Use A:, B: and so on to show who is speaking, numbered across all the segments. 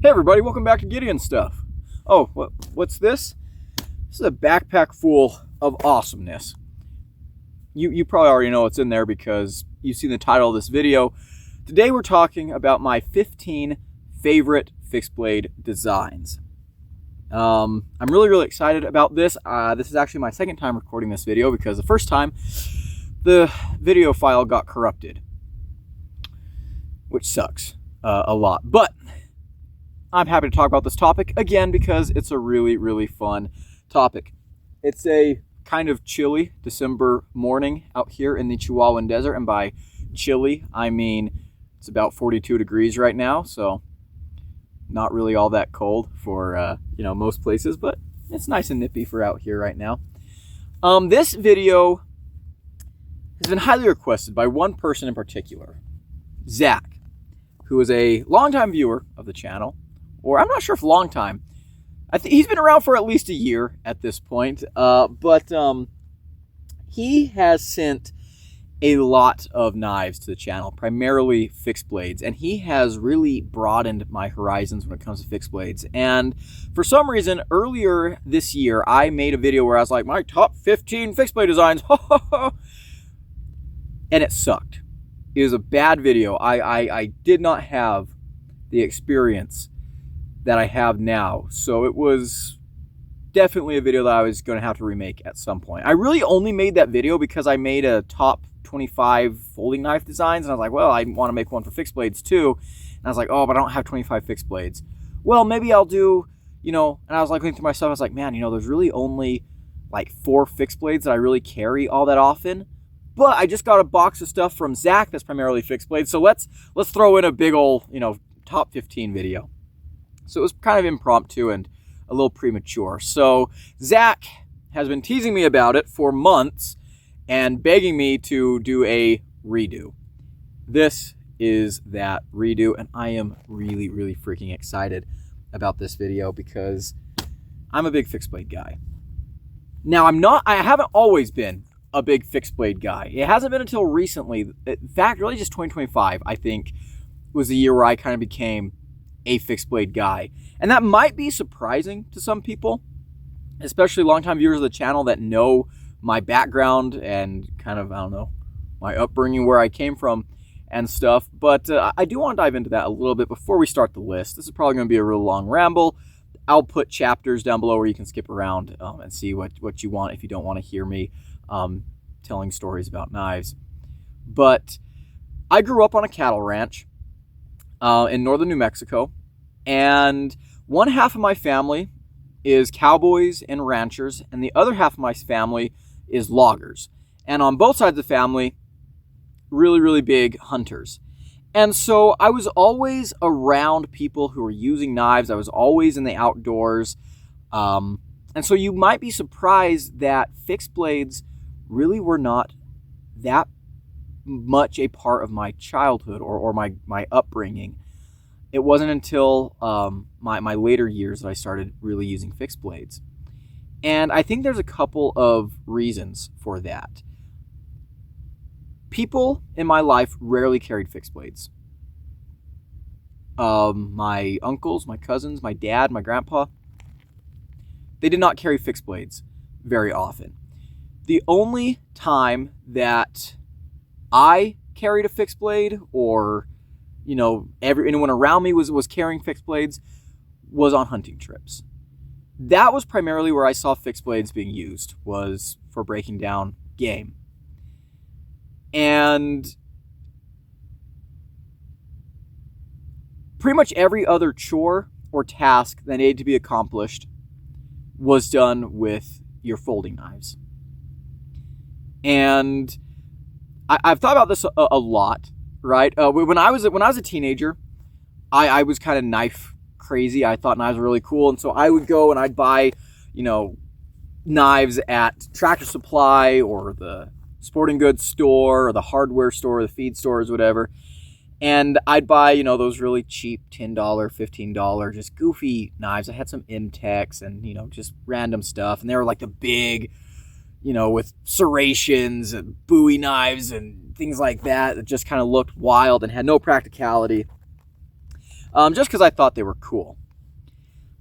A: Hey everybody, welcome back to Gideon Stuff. Oh, what's this? This is a backpack full of awesomeness. You probably already know what's in there because you've seen the title of this video. Today we're talking about my 15 favorite fixed blade designs. I'm really excited about this. This is actually my second time recording this video because the first time the video file got corrupted, which sucks a lot. But I'm happy to talk about this topic again because it's a really fun topic. It's a kind of chilly December morning out here in the Chihuahuan Desert, and by chilly I mean it's about 42 degrees right now, so not really all that cold for most places, but it's nice and nippy for out here right now. This video has been highly requested by one person in particular, Zach, who is a longtime viewer of the channel. Or I'm not sure if long time. I think he's been around for at least a year at this point. But he has sent a lot of knives to the channel, primarily fixed blades. And he has really broadened my horizons when it comes to fixed blades. And for some reason, earlier this year, I made a video where I was like, my top 15 fixed blade designs. And it sucked. It was a bad video. I did not have the experience that I have now, so it was definitely a video that I was going to have to remake at some point. I really only made that video because I made a top 25 folding knife designs, and I was like, well, I want to make one for fixed blades too, and I was like, oh, but I don't have 25 fixed blades. Well, maybe I'll do, and I was like looking through my stuff, I was like, man, there's really only like 4 fixed blades that I really carry all that often, but I just got a box of stuff from Zach that's primarily fixed blades, so let's throw in a big old, top 15 video. So it was kind of impromptu and a little premature. So Zach has been teasing me about it for months and begging me to do a redo. This is that redo, and I am really freaking excited about this video because I'm a big fixed blade guy. Now I haven't always been a big fixed blade guy. It hasn't been until recently. In fact, really just 2025, I think, was the year where I kind of became a fixed blade guy. And that might be surprising to some people, especially longtime viewers of the channel that know my background and kind of, my upbringing, where I came from and stuff. But I do want to dive into that a little bit before we start the list. This is probably going to be a real long ramble. I'll put chapters down below where you can skip around and see what you want if you don't want to hear me telling stories about knives. But I grew up on a cattle ranch in northern New Mexico, and one half of my family is cowboys and ranchers, and the other half of my family is loggers. And on both sides of the family, really big hunters. And so I was always around people who were using knives. I was always in the outdoors. And so you might be surprised that fixed blades really were not that much a part of my childhood or my upbringing. It wasn't until my later years that I started really using fixed blades. And I think there's a couple of reasons for that. People in my life rarely carried fixed blades. My uncles, my cousins, my dad, my grandpa, they did not carry fixed blades very often. The only time that I carried a fixed blade, or anyone around me was carrying fixed blades, was on hunting trips. That was primarily where I saw fixed blades being used, was for breaking down game. And pretty much every other chore or task that needed to be accomplished was done with your folding knives. And I've thought about this a lot, right? When I was a teenager, I was kind of knife crazy. I thought knives were really cool, and so I would go and I'd buy, knives at Tractor Supply or the sporting goods store or the hardware store, the feed stores, whatever. And I'd buy, those really cheap $10, $15, just goofy knives. I had some Intex and, just random stuff. And they were like the big, with serrations and Bowie knives and things like that just kind of looked wild and had no practicality. just because I thought they were cool.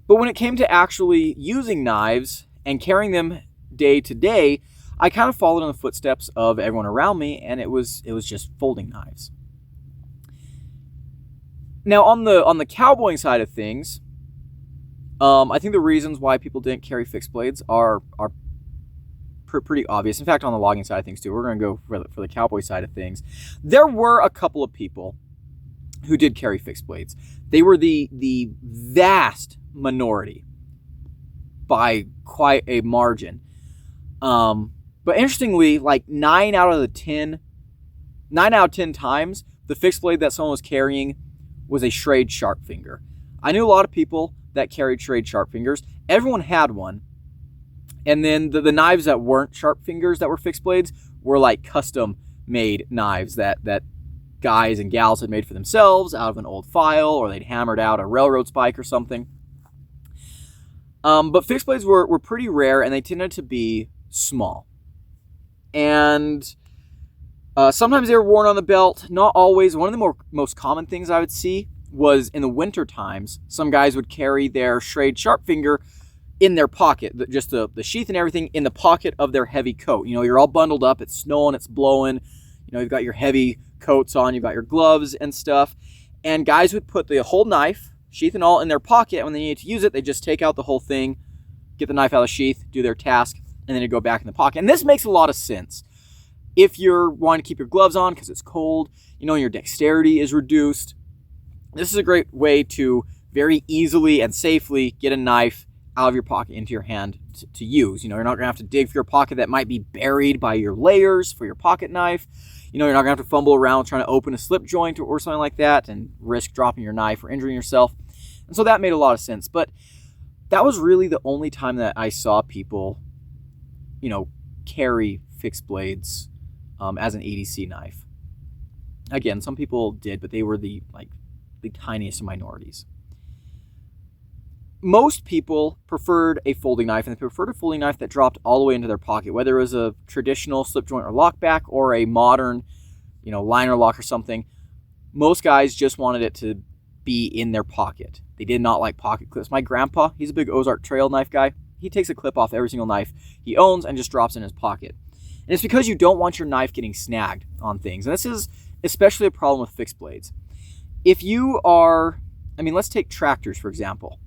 A: But when it came to actually using knives and carrying them day to day, I kind of followed in the footsteps of everyone around me, and it was just folding knives. Now, on the cowboying side of things, I think the reasons why people didn't carry fixed blades are pretty obvious. In fact, on the logging side of things too, we're going to go for the cowboy side of things. There were a couple of people who did carry fixed blades. They were the vast minority by quite a margin. But interestingly, like 9 out of 10 times, the fixed blade that someone was carrying was a Schrade Sharpfinger. I knew a lot of people that carried Schrade Sharpfingers. Everyone had one. And then the knives that weren't Sharpfingers that were fixed blades were like custom made knives that guys and gals had made for themselves out of an old file, or they'd hammered out a railroad spike or something. But fixed blades were pretty rare, and they tended to be small. And sometimes they were worn on the belt, not always. One of the most common things I would see was in the winter times, some guys would carry their Schrade Sharpfinger in their pocket, just the sheath and everything in the pocket of their heavy coat. You know, you're all bundled up, it's snowing, it's blowing, you know, you've got your heavy coats on, you've got your gloves and stuff, and guys would put the whole knife, sheath and all, in their pocket, and when they needed to use it, they just take out the whole thing, get the knife out of the sheath, do their task, and then it'd go back in the pocket. And this makes a lot of sense if you're wanting to keep your gloves on because it's cold, you know, your dexterity is reduced. This is a great way to very easily and safely get a knife out of your pocket into your hand to use. You know, you're not going to have to dig for your pocket that might be buried by your layers for your pocket knife. You know, you're not going to have to fumble around trying to open a slip joint or something like that and risk dropping your knife or injuring yourself. And so that made a lot of sense. But that was really the only time that I saw people, you know, carry fixed blades as an EDC knife. Again, some people did, but they were the tiniest of minorities. Most people preferred a folding knife, and they preferred a folding knife that dropped all the way into their pocket, whether it was a traditional slip joint or lockback or a modern, you know, liner lock or something. Most guys just wanted it to be in their pocket. They did not like pocket clips. My grandpa, he's a big Ozark Trail knife guy. He takes a clip off every single knife he owns and just drops it in his pocket. And it's because you don't want your knife getting snagged on things. And this is especially a problem with fixed blades. If you are, let's take tractors, for example.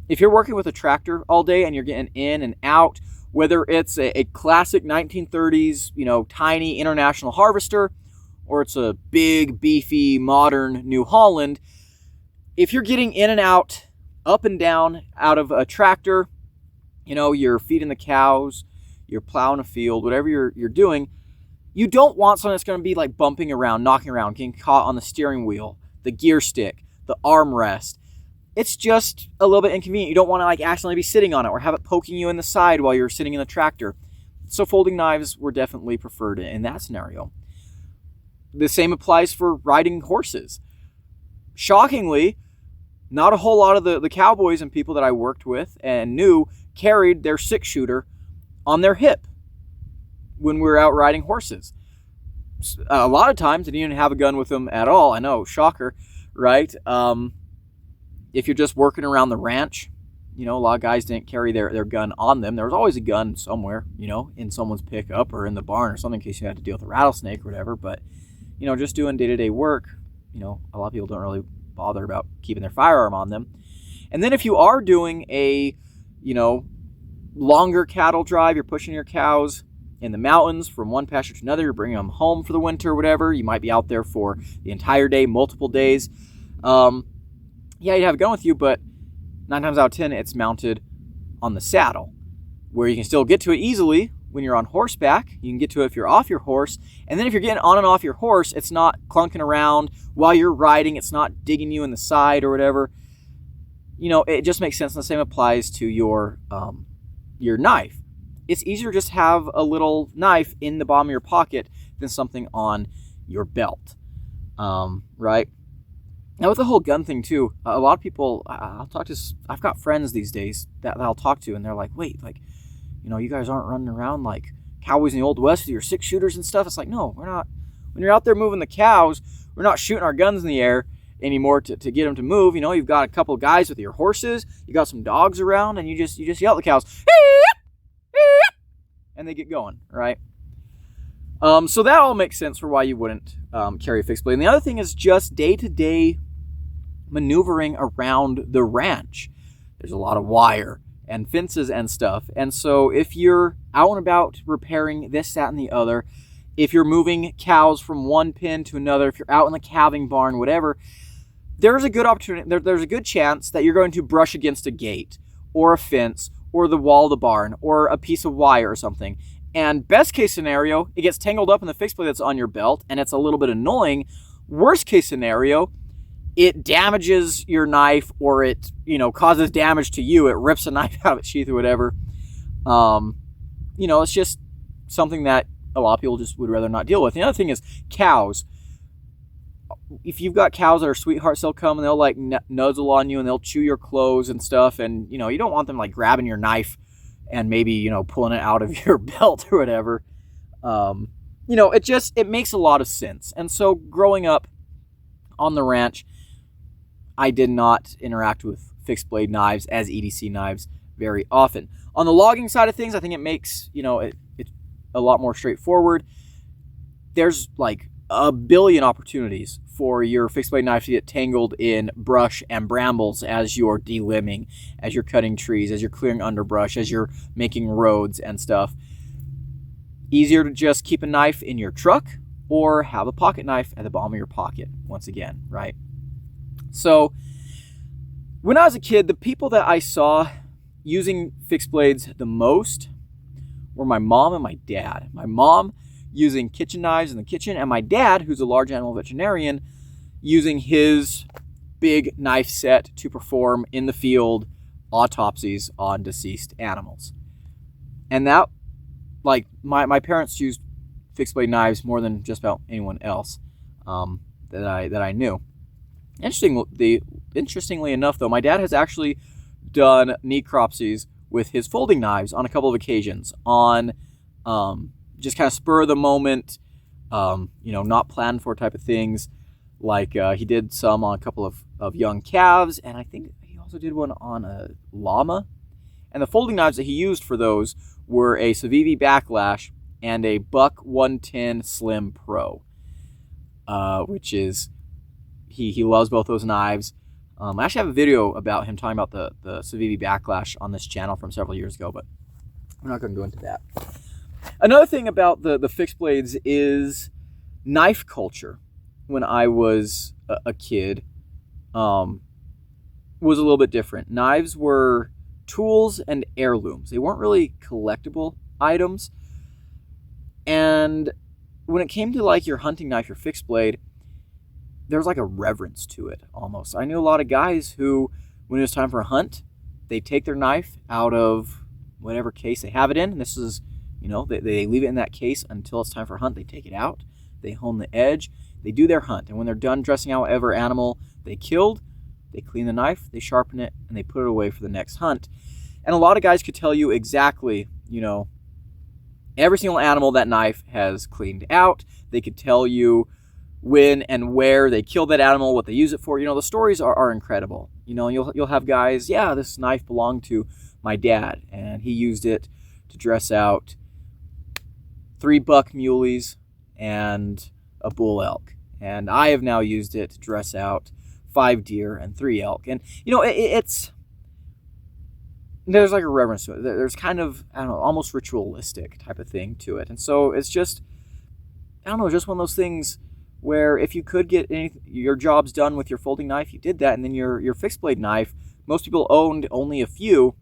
A: If you're working with a tractor all day and you're getting in and out, whether it's a classic 1930s, you know, tiny International Harvester, or it's a big, beefy, modern New Holland, if you're getting in and out, up and down out of a tractor, you know, you're feeding the cows, you're plowing a field, whatever you're doing, you don't want something that's going to be like bumping around, knocking around, getting caught on the steering wheel, the gear stick, the armrest. It's just a little bit inconvenient. You don't want to like accidentally be sitting on it or have it poking you in the side while you're sitting in the tractor. So folding knives were definitely preferred in that scenario. The same applies for riding horses. Shockingly, not a whole lot of the cowboys and people that I worked with and knew carried their 6-shooter on their hip when we were out riding horses. A lot of times they didn't even have a gun with them at all. I know, shocker, right? If you're just working around the ranch, you know, a lot of guys didn't carry their gun on them. There was always a gun somewhere, you know, in someone's pickup or in the barn or something in case you had to deal with a rattlesnake or whatever. But, you know, just doing day-to-day work, you know, a lot of people don't really bother about keeping their firearm on them. And then if you are doing a, you know, longer cattle drive, you're pushing your cows in the mountains from one pasture to another, you're bringing them home for the winter or whatever, you might be out there for the entire day, multiple days. Yeah, you'd have a gun with you, but 9 times out of 10, it's mounted on the saddle, where you can still get to it easily when you're on horseback. You can get to it if you're off your horse. And then if you're getting on and off your horse, it's not clunking around while you're riding. It's not digging you in the side or whatever. You know, it just makes sense. And the same applies to your knife. It's easier to just have a little knife in the bottom of your pocket than something on your belt, right? Now with the whole gun thing too, a lot of people, I've got friends these days that I'll talk to and they're like, wait, like, you know, you guys aren't running around like cowboys in the Old West with your 6-shooters and stuff. It's like, no, we're not. When you're out there moving the cows, we're not shooting our guns in the air anymore to get them to move. You know, you've got a couple of guys with your horses, you got some dogs around, and you just yell at the cows, and they get going, right? So that all makes sense for why you wouldn't carry a fixed blade. And the other thing is just day-to-day maneuvering around the ranch. There's a lot of wire and fences and stuff. And so if you're out and about repairing this, that, and the other, if you're moving cows from one pen to another, if you're out in the calving barn, whatever, there's a good opportunity, there's a good chance that you're going to brush against a gate or a fence or the wall of the barn or a piece of wire or something. And best case scenario, it gets tangled up in the fixed blade that's on your belt and it's a little bit annoying. Worst case scenario, it damages your knife or it, causes damage to you. It rips a knife out of its sheath or whatever. It's just something that a lot of people just would rather not deal with. The other thing is cows. If you've got cows that are sweethearts, they'll come and they'll like nuzzle on you and they'll chew your clothes and stuff. And, you don't want them like grabbing your knife and maybe, pulling it out of your belt or whatever. It makes a lot of sense. And so growing up on the ranch, I did not interact with fixed blade knives as EDC knives very often. On the logging side of things, I think it makes, it's a lot more straightforward. There's like a billion opportunities for your fixed blade knife to get tangled in brush and brambles as you're delimbing, as you're cutting trees, as you're clearing underbrush, as you're making roads and stuff. Easier to just keep a knife in your truck or have a pocket knife at the bottom of your pocket, once again, right? So when I was a kid, the people that I saw using fixed blades the most were my mom and my dad. My mom using kitchen knives in the kitchen, and my dad, who's a large animal veterinarian, using his big knife set to perform in the field autopsies on deceased animals. And that, like, my parents used fixed blade knives more than just about anyone else that I knew. Interestingly enough, though, my dad has actually done necropsies with his folding knives on a couple of occasions on just kind of spur of the moment, not planned for type of things. Like he did some on a couple of young calves, and I think he also did one on a llama. And the folding knives that he used for those were a Civivi Backlash and a Buck 110 Slim Pro, which is, he loves both those knives. I actually have a video about him talking about the Civivi Backlash on this channel from several years ago, but I'm not going to go into that. Another thing about the fixed blades is knife culture. When I was a kid, was a little bit different. Knives were tools and heirlooms. They weren't really collectible items. And when it came to like your hunting knife, your fixed blade, there was like a reverence to it almost. I knew a lot of guys who, when it was time for a hunt, they take their knife out of whatever case they have it in. And this is, they leave it in that case until it's time for a hunt. They take it out, they hone the edge, they do their hunt. And when they're done dressing out whatever animal they killed, they clean the knife, they sharpen it, and they put it away for the next hunt. And a lot of guys could tell you exactly, every single animal that knife has cleaned out. They could tell you when and where they killed that animal, what they use it for. The stories are incredible. You'll have guys, yeah, this knife belonged to my dad, and he used it to dress out 3 buck muleys and a bull elk. And I have now used it to dress out 5 deer and 3 elk. And, it's, there's like a reverence to it. There's kind of, almost ritualistic type of thing to it. And so it's just, just one of those things where if you could get your jobs done with your folding knife, you did that. And then your fixed blade knife, most people owned only a few.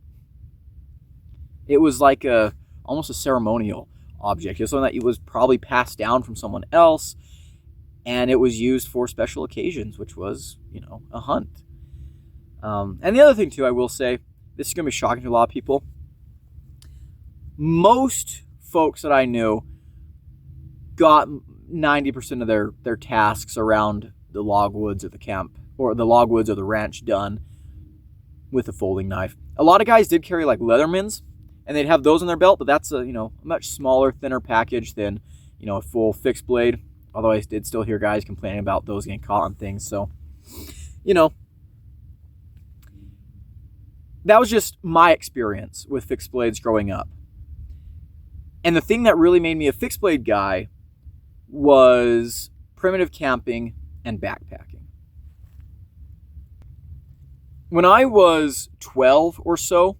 A: It was like almost a ceremonial object. It was something that was probably passed down from someone else, and it was used for special occasions, which was, a hunt. And the other thing too, I will say, this is going to be shocking to a lot of people. Most folks that I knew got 90% of their tasks around the logwoods of the camp, or the logwoods of the ranch, done with a folding knife. A lot of guys did carry like Leathermans, and they'd have those in their belt, but that's a much smaller, thinner package than a full fixed blade. Although I did still hear guys complaining about those getting caught on things. So you know, that was just my experience with fixed blades growing up. And the thing that really made me a fixed blade guy was primitive camping and backpacking. When I was 12 or so,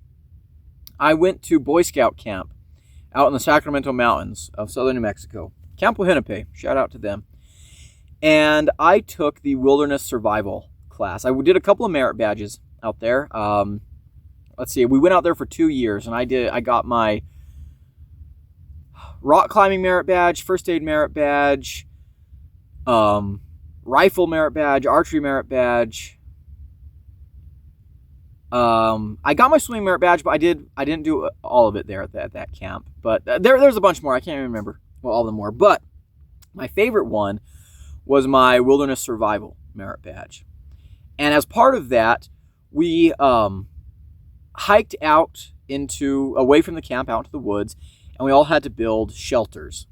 A: I went to Boy Scout camp out in the Sacramento Mountains of southern New Mexico. Camp Wahinape, shout out to them. And I took the wilderness survival class. I did a couple of merit badges out there. Let's see, we went out there for 2 years, and I got my rock climbing merit badge, first aid merit badge, rifle merit badge, archery merit badge. I got my swimming merit badge, but I didn't do all of it there at that camp. But there's a bunch more. I can't even remember what all of them were. But my favorite one was my wilderness survival merit badge. And as part of that, we hiked out away from the camp, out into the woods, and we all had to build shelters.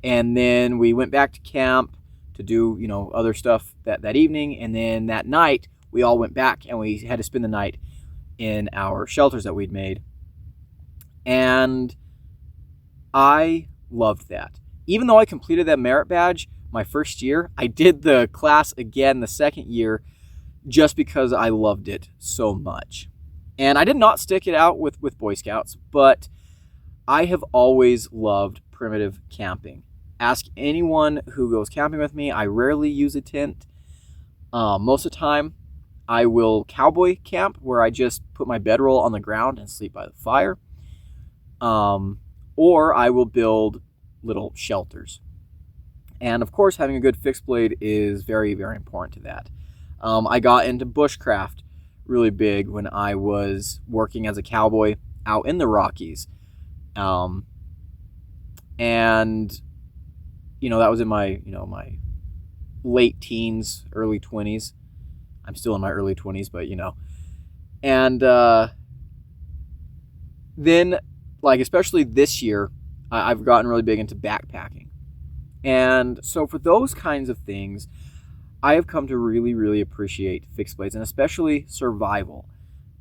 A: And then we went back to camp to do, other stuff that evening. And then that night, we all went back and we had to spend the night in our shelters that we'd made. And I loved that. Even though I completed that merit badge my first year, I did the class again the second year just because I loved it so much. And I did not stick it out with Boy Scouts, but I have always loved primitive camping. Ask anyone who goes camping with me. I rarely use a tent. Most of the time, I will cowboy camp, where I just put my bedroll on the ground and sleep by the fire. Or I will build little shelters. And of course, having a good fixed blade is very, very important to that. I got into bushcraft really big when I was working as a cowboy out in the Rockies. And that was in my, my late teens, early 20s. I'm still in my early 20s, but and then, especially this year, I've gotten really big into backpacking. And so for those kinds of things, I have come to really, really appreciate fixed blades, and especially survival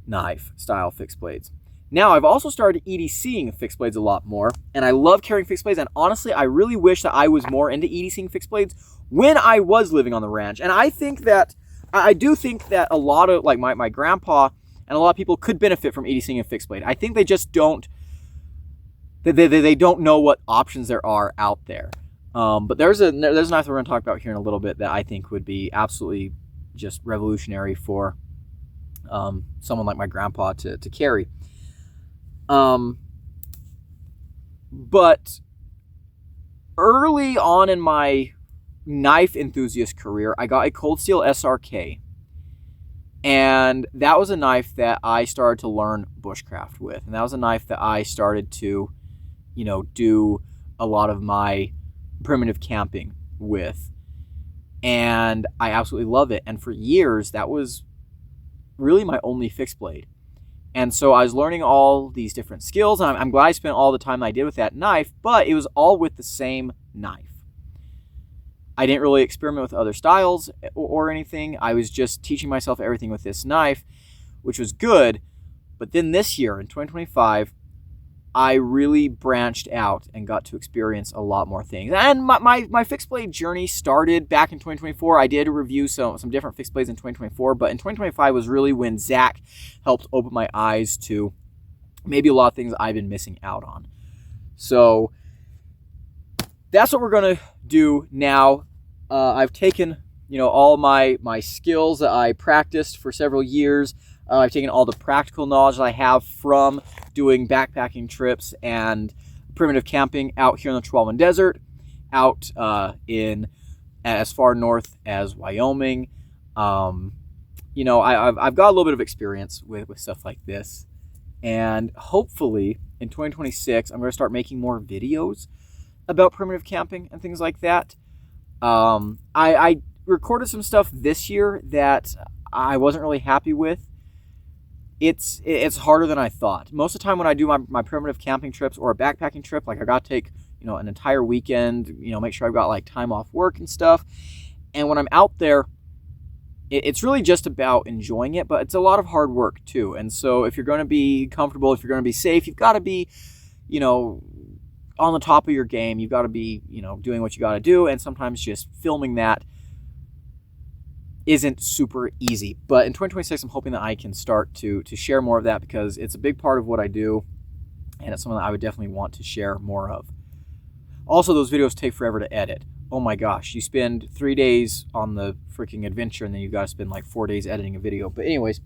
A: knife style fixed blades. Now, I've also started EDCing fixed blades a lot more, and I love carrying fixed blades, and honestly, I really wish that I was more into EDCing fixed blades when I was living on the ranch. And I do think that a lot of, my grandpa and a lot of people could benefit from EDCing a fixed blade. I think they just don't, they don't know what options there are out there. But there's a knife that we're going to talk about here in a little bit that I think would be absolutely just revolutionary for someone like my grandpa to carry. But early on in my knife enthusiast career, I got a Cold Steel SRK. And that was a knife that I started to learn bushcraft with. And that was a knife that I started to, do a lot of my primitive camping with. And I absolutely love it. And for years, that was really my only fixed blade. And so I was learning all these different skills, and I'm glad I spent all the time I did with that knife, but it was all with the same knife. I didn't really experiment with other styles or anything. I was just teaching myself everything with this knife, which was good. But then this year, in 2025, I really branched out and got to experience a lot more things. And my fixed blade journey started back in 2024. I did review some different fixed blades in 2024, but in 2025 was really when Zach helped open my eyes to maybe a lot of things I've been missing out on. So that's what we're going to do now. I've taken, all my skills that I practiced for several years. I've taken all the practical knowledge that I have from doing backpacking trips and primitive camping out here in the Chihuahuan Desert, out in as far north as Wyoming. I've got a little bit of experience with stuff like this. And hopefully in 2026, I'm going to start making more videos about primitive camping and things like that. I recorded some stuff this year that I wasn't really happy with. It's harder than I thought. Most of the time when I do my primitive camping trips or a backpacking trip, I got to take, an entire weekend, make sure I've got time off work and stuff. And when I'm out there, it's really just about enjoying it, but it's a lot of hard work too. And so if you're going to be comfortable, if you're going to be safe, you've got to be, you know, on the top of your game. You've got to be, you know, doing what you got to do. And sometimes just filming that isn't super easy. But in 2026, I'm hoping that I can start to share more of that, because it's a big part of what I do. And it's something that I would definitely want to share more of. Also, those videos take forever to edit. Oh my gosh, you spend 3 days on the freaking adventure, and then you've got to spend like 4 days editing a video. But anyways,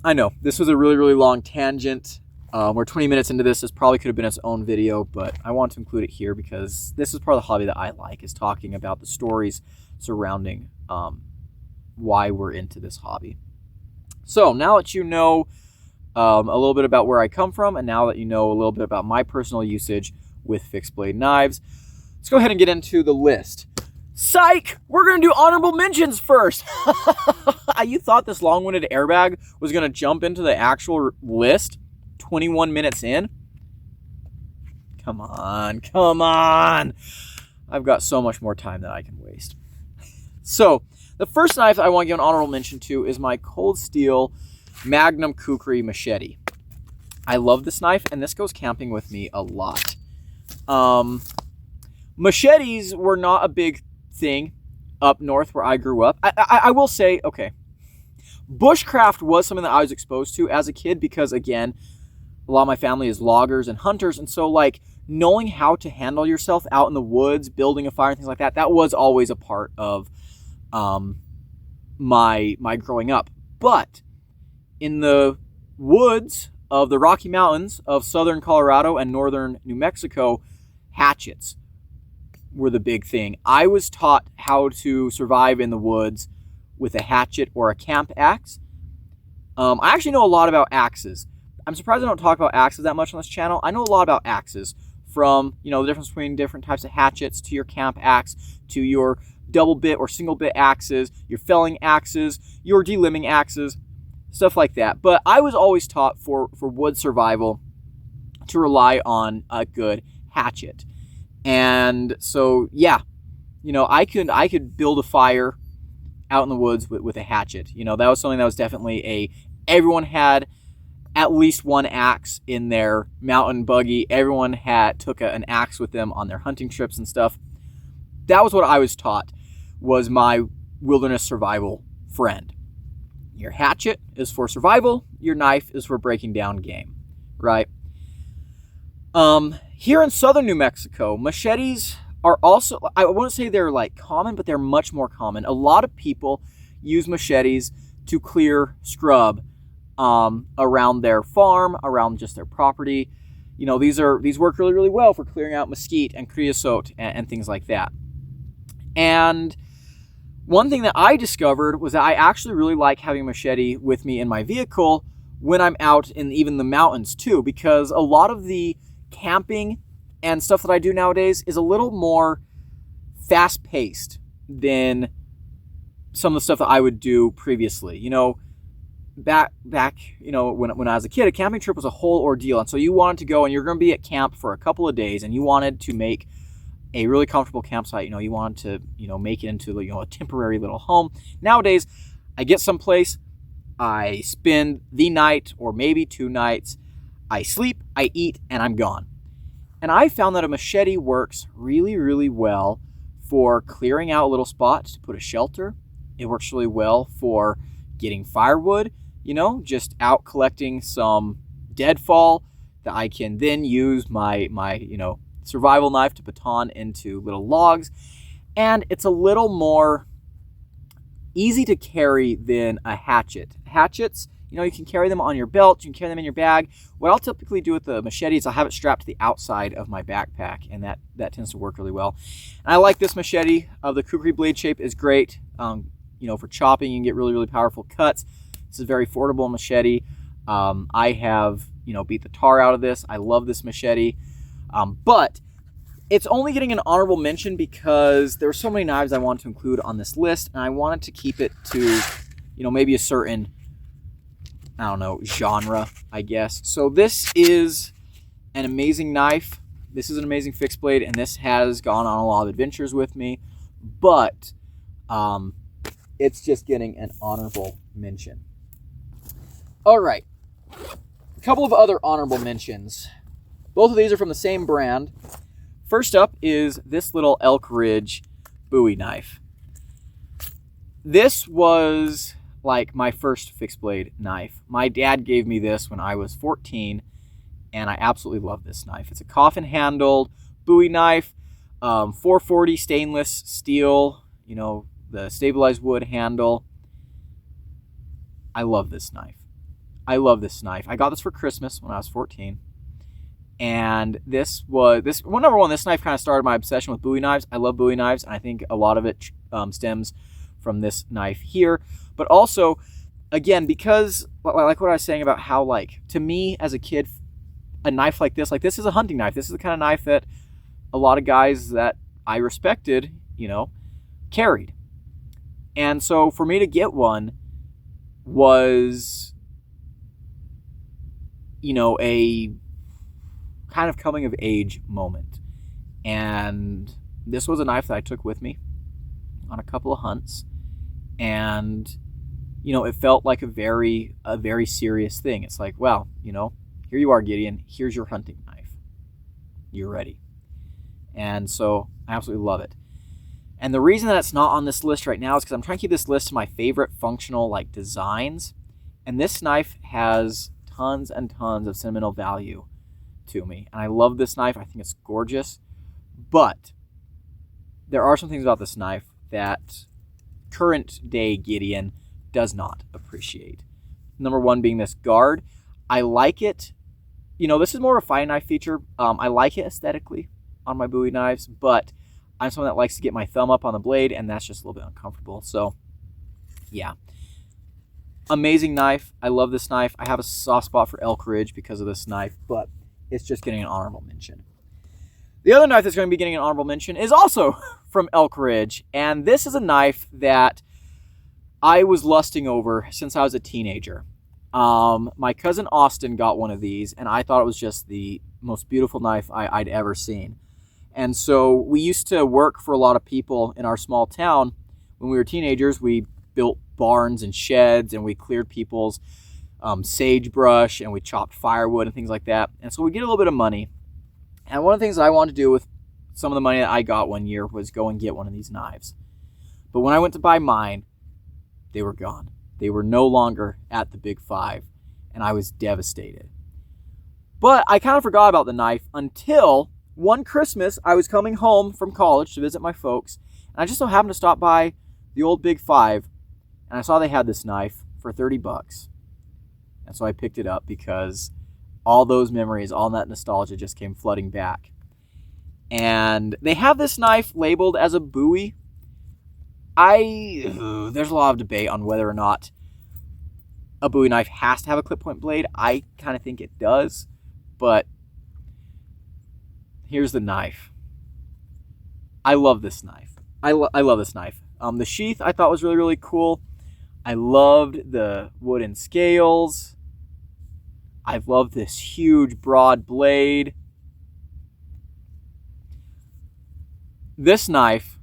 A: I know this was a really, really long tangent. We're 20 minutes into this. This probably could have been its own video, but I want to include it here because this is part of the hobby that I like, is talking about the stories surrounding why we're into this hobby. So now that you know a little bit about where I come from, and now that you know a little bit about my personal usage with fixed blade knives, let's go ahead and get into the list. Psych! We're going to do honorable mentions first. You thought this long-winded airbag was going to jump into the actual list 21 minutes in? Come on, come on. I've got so much more time that I can waste. So, the first knife I want to give an honorable mention to is my Cold Steel Magnum Kukri machete. I love this knife, and this goes camping with me a lot. Machetes were not a big thing up north where I grew up. I will say, okay, bushcraft was something that I was exposed to as a kid because, again, a lot of my family is loggers and hunters, and so, like, knowing how to handle yourself out in the woods, building a fire and things like that, that was always a part of my growing up. But in the woods of the Rocky Mountains of southern Colorado and northern New Mexico, hatchets were the big thing. I was taught how to survive in the woods with a hatchet or a camp axe. I actually know a lot about axes. I'm surprised I don't talk about axes that much on this channel. I know a lot about axes, from, you know, the difference between different types of hatchets, to your camp axe, to your double bit or single bit axes, your felling axes, your delimbing axes, stuff like that. But I was always taught for wood survival to rely on a good hatchet. And so, yeah, you know, I could build a fire out in the woods with a hatchet. You know, that was something that was definitely everyone had at least one axe in their mountain buggy. Everyone took an axe with them on their hunting trips and stuff. That was what I was taught, was my wilderness survival friend. Your hatchet is for survival. Your knife is for breaking down game, right? Here in southern New Mexico, machetes are also, I wouldn't say they're like common, but they're much more common. A lot of people use machetes to clear scrub around their farm, around just their property. You know, these work really, really well for clearing out mesquite and creosote and things like that. And one thing that I discovered was that I actually really like having a machete with me in my vehicle when I'm out in even the mountains too, because a lot of the camping and stuff that I do nowadays is a little more fast-paced than some of the stuff that I would do previously. You know, back you know, when I was a kid, a camping trip was a whole ordeal, and so you wanted to go and you're going to be at camp for a couple of days, and you wanted to make a really comfortable campsite. You know, you wanted to, you know, make it into, you know, a temporary little home. Nowadays, I get someplace, I spend the night or maybe 2 nights, I sleep, I eat, and I'm gone. And I found that a machete works really, really well for clearing out a little spot to put a shelter. It works really well for getting firewood, you know, just out collecting some deadfall that I can then use my you know, survival knife to baton into little logs. And it's a little more easy to carry than a hatchet. Hatchets, you know, you can carry them on your belt, you can carry them in your bag. What I'll typically do with the machete is I'll have it strapped to the outside of my backpack, and that tends to work really well. And I like this machete. The Kukri blade shape is great. You know, for chopping, you can get really, really powerful cuts. This is a very affordable machete. I have, you know, beat the tar out of this. I love this machete. But it's only getting an honorable mention because there are so many knives I want to include on this list, and I wanted to keep it to, you know, maybe a certain, I don't know, genre, I guess. So this is an amazing knife. This is an amazing fixed blade, and this has gone on a lot of adventures with me. But It's just getting an honorable mention. All right. A couple of other honorable mentions. Both of these are from the same brand. First up is this little Elk Ridge Bowie knife. This was like my first fixed blade knife. My dad gave me this when I was 14, and I absolutely love this knife. It's a coffin handled Bowie knife, 440 stainless steel, the stabilized wood handle. I love this knife. I got this for Christmas when I was 14. And this knife kind of started my obsession with Bowie knives. I love Bowie knives, and I think a lot of it stems from this knife here. But also, again, because like what I was saying about how, like, to me as a kid, a knife like this is a hunting knife. This is the kind of knife that a lot of guys that I respected, carried. And so for me to get one was, a kind of coming of age moment. And this was a knife that I took with me on a couple of hunts, and it felt like a very serious thing. It's like, well, here you are, Gideon, here's your hunting knife, you're ready. And so I absolutely love it. And the reason that it's not on this list right now is because I'm trying to keep this list to my favorite functional designs, and this knife has tons and tons of sentimental value to me, and I love this knife. I think it's gorgeous, but there are some things about this knife that current day Gideon does not appreciate. Number one being this guard. I like it. This is more of a fine knife feature. I like it aesthetically on my Bowie knives, but I'm someone that likes to get my thumb up on the blade, and that's just a little bit uncomfortable. So, yeah. Amazing knife. I love this knife. I have a soft spot for Elk Ridge because of this knife, but it's just getting an honorable mention. The other knife that's going to be getting an honorable mention is also from Elk Ridge, and this is a knife that I was lusting over since I was a teenager. My cousin Austin got one of these, and I thought it was just the most beautiful knife I'd ever seen. And so we used to work for a lot of people in our small town. When we were teenagers, we built barns and sheds, and we cleared people's sagebrush, and we chopped firewood and things like that. And so we get a little bit of money. And one of the things that I wanted to do with some of the money that I got one year was go and get one of these knives. But when I went to buy mine, they were gone. They were no longer at the Big Five, and I was devastated. But I kind of forgot about the knife until one Christmas I was coming home from college to visit my folks, and I just so happened to stop by the old Big Five, and I saw they had this knife for $30. And so I picked it up because all those memories, all that nostalgia just came flooding back. And they have this knife labeled as a Bowie. There's a lot of debate on whether or not a Bowie knife has to have a clip point blade. I kind of think it does, but here's the knife. I love this knife. I love this knife. The sheath I thought was really, really cool. I loved the wooden scales. I love this huge, broad blade. This knife,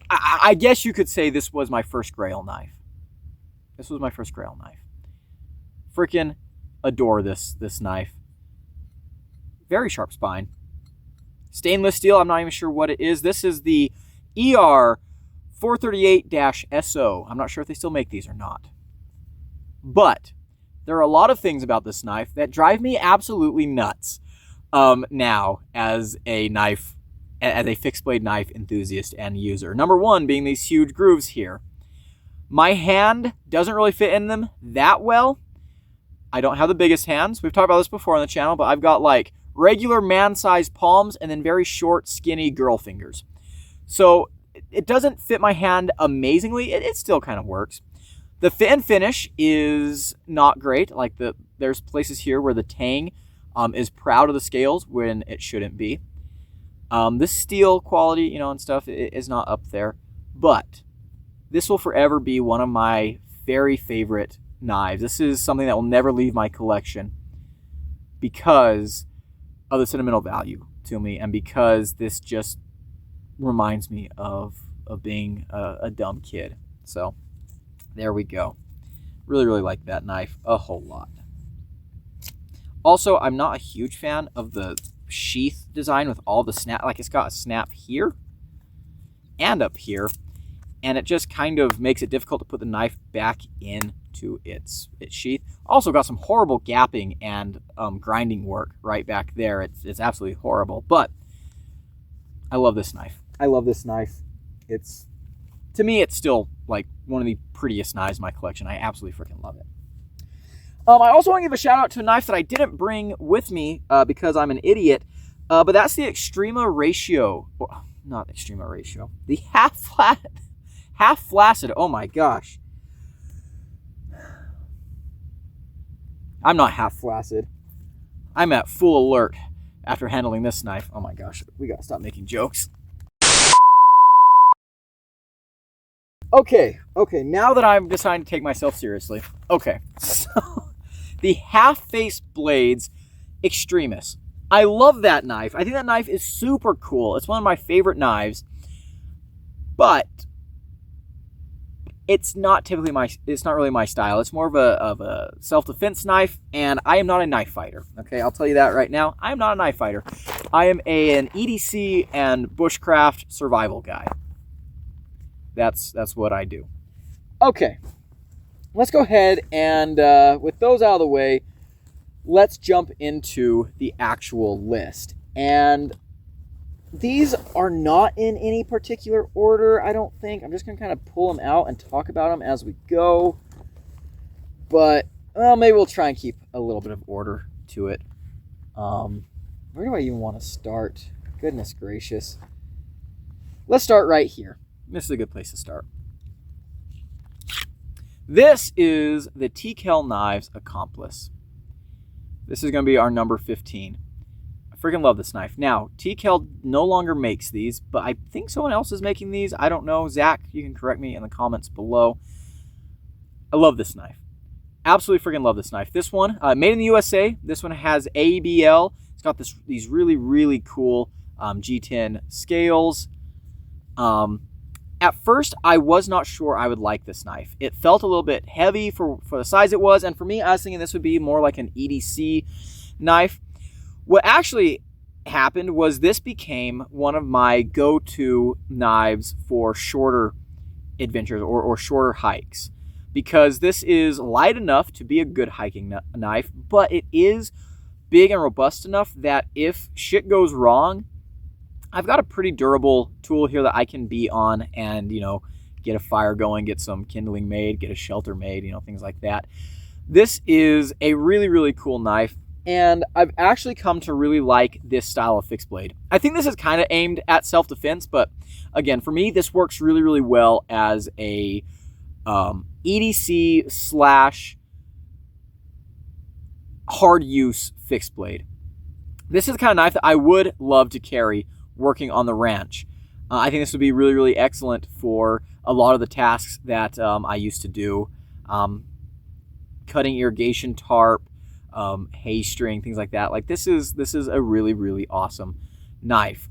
A: I guess you could say this was my first Grail knife. This was my first Grail knife. Freaking adore this knife. Very sharp spine. Stainless steel, I'm not even sure what it is. This is the ER 438-SO. I'm not sure if they still make these or not. But there are a lot of things about this knife that drive me absolutely nuts now as a fixed blade knife enthusiast and user. Number one being these huge grooves here. My hand doesn't really fit in them that well. I don't have the biggest hands. We've talked about this before on the channel, but I've got like regular man-sized palms and then very short, skinny girl fingers. So it doesn't fit my hand amazingly. It still kind of works. The fit and finish is not great. Like there's places here where the tang is proud of the scales when it shouldn't be. The steel quality, and stuff is not up there. But this will forever be one of my very favorite knives. This is something that will never leave my collection because of the sentimental value to me, and because this just reminds me of being a dumb kid. So there we go. Really, really like that knife a whole lot. Also, I'm not a huge fan of the sheath design with all the snap. Like, it's got a snap here and up here, and it just kind of makes it difficult to put the knife back into its sheath. Also got some horrible gapping and grinding work right back there. It's absolutely horrible, but I love this knife. I love this knife. To me, it's still like one of the prettiest knives in my collection. I absolutely freaking love it. I also want to give a shout out to a knife that I didn't bring with me because I'm an idiot, but that's the Extrema Ratio. Well, not Extrema Ratio. The half flaccid. Oh my gosh. I'm not half flaccid. I'm at full alert after handling this knife. Oh my gosh, we gotta stop making jokes. Okay, now that I'm deciding to take myself seriously. Okay, so the half-face blades Extremis. I love that knife. I think that knife is super cool. It's one of my favorite knives, but it's not really my style. It's more of a self-defense knife, and I am not a knife fighter. Okay, I'll tell you that right now. I am not a knife fighter. I am an EDC and bushcraft survival guy. That's what I do. Okay, let's go ahead and with those out of the way, let's jump into the actual list. And these are not in any particular order, I don't think. I'm just going to kind of pull them out and talk about them as we go. But, well, maybe we'll try and keep a little bit of order to it. Where do I even want to start? Goodness gracious. Let's start right here. This is a good place to start. This is the TKL Knives Accomplice. This is going to be our number 15. I freaking love this knife. Now, TKL no longer makes these, but I think someone else is making these. I don't know. Zach, you can correct me in the comments below. I love this knife. Absolutely freaking love this knife. This one, made in the USA. This one has ABL. It's got these really, really cool G10 scales. At first, I was not sure I would like this knife. It felt a little bit heavy for the size it was, and for me, I was thinking this would be more like an EDC knife. What actually happened was this became one of my go-to knives for shorter adventures or shorter hikes, because this is light enough to be a good hiking knife, but it is big and robust enough that if shit goes wrong, I've got a pretty durable tool here that I can be on and, get a fire going, get some kindling made, get a shelter made, things like that. This is a really, really cool knife, and I've actually come to really like this style of fixed blade. I think this is kind of aimed at self-defense, but again, for me, this works really, really well as a EDC / hard use fixed blade. This is the kind of knife that I would love to carry working on the ranch. I think this would be really, really excellent for a lot of the tasks that I used to do. Cutting irrigation tarp, hay string, things like that. Like this is a really, really awesome knife.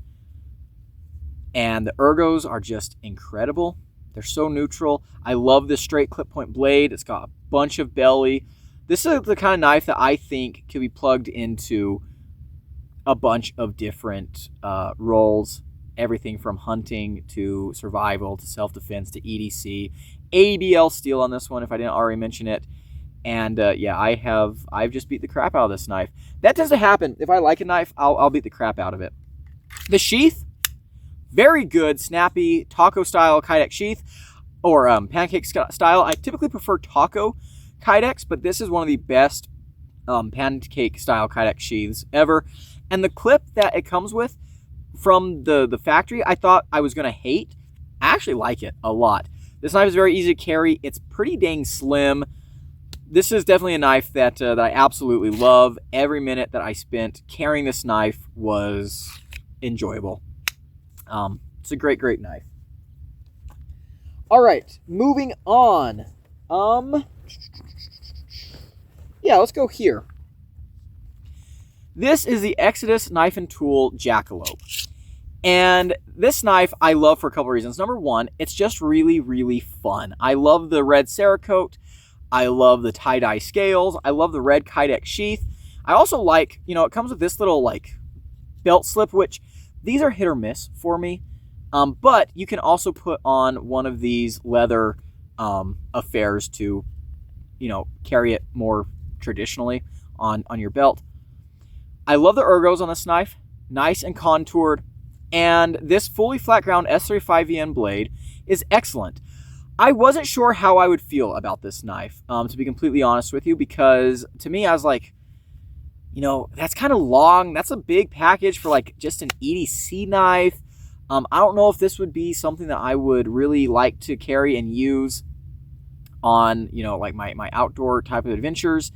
A: And the ergos are just incredible. They're so neutral. I love this straight clip point blade. It's got a bunch of belly. This is the kind of knife that I think could be plugged into a bunch of different roles, everything from hunting to survival to self-defense to EDC. ABL steel on this one, if I didn't already mention it. And yeah, I've just beat the crap out of this knife. That tends to happen. If I like a knife, I'll beat the crap out of it. The sheath, very good, snappy taco style Kydex sheath, or pancake style. I typically prefer taco Kydex, but this is one of the best pancake style Kydex sheaths ever. And the clip that it comes with from the factory, I thought I was going to hate. I actually like it a lot. This knife is very easy to carry. It's pretty dang slim. This is definitely a knife that I absolutely love. Every minute that I spent carrying this knife was enjoyable. It's a great, great knife. All right, moving on. Yeah, let's go here. This is the Exodus Knife and Tool Jackalope. And this knife I love for a couple reasons. Number one, it's just really, really fun. I love the red Cerakote. I love the tie-dye scales. I love the red Kydex sheath. I also like, it comes with this little like belt slip, which these are hit or miss for me. But you can also put on one of these leather affairs to, carry it more traditionally on your belt. I love the ergos on this knife. Nice and contoured. And this fully flat ground S35VN blade is excellent. I wasn't sure how I would feel about this knife, to be completely honest with you, because to me, I was like, that's kind of long. That's a big package for like just an EDC knife. I don't know if this would be something that I would really like to carry and use on, like my outdoor type of adventures.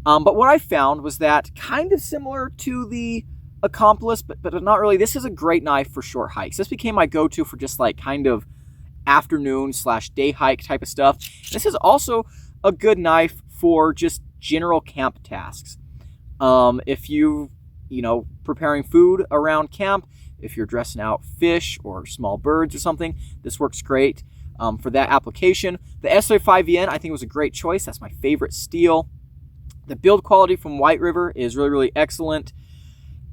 A: But what I found was that kind of similar to the Accomplice, but not really. This is a great knife for short hikes. This became my go-to for just like kind of afternoon/day hike type of stuff. This is also a good knife for just general camp tasks. If you preparing food around camp, if you're dressing out fish or small birds or something, this works great for that application. The S35VN I think was a great choice. That's my favorite steel. The build quality from White River is really, really excellent.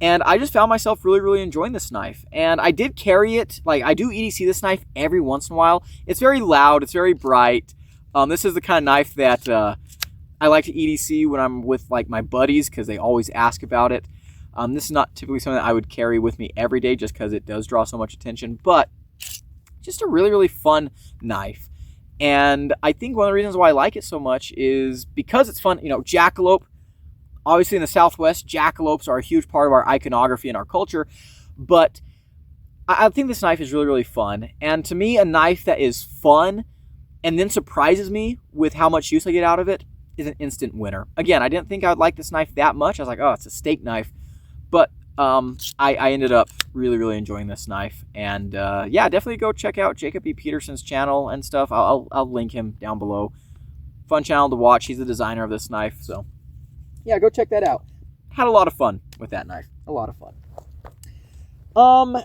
A: And I just found myself really, really enjoying this knife. And I did carry it. Like, I do EDC this knife every once in a while. It's very loud. It's very bright. This is the kind of knife that I like to EDC when I'm with, like, my buddies because they always ask about it. This is not typically something that I would carry with me every day just because it does draw so much attention. But just a really, really fun knife. And I think one of the reasons why I like it so much is because it's fun. Jackalope. Obviously, in the Southwest, jackalopes are a huge part of our iconography and our culture, but I think this knife is really, really fun. And to me, a knife that is fun and then surprises me with how much use I get out of it is an instant winner. Again, I didn't think I would like this knife that much. I was like, oh, it's a steak knife. But I ended up really, really enjoying this knife. And yeah, definitely go check out Jacob E. Peterson's channel and stuff. I'll link him down below. Fun channel to watch. He's the designer of this knife, so yeah, go check that out. Had a lot of fun with that knife. A lot of fun.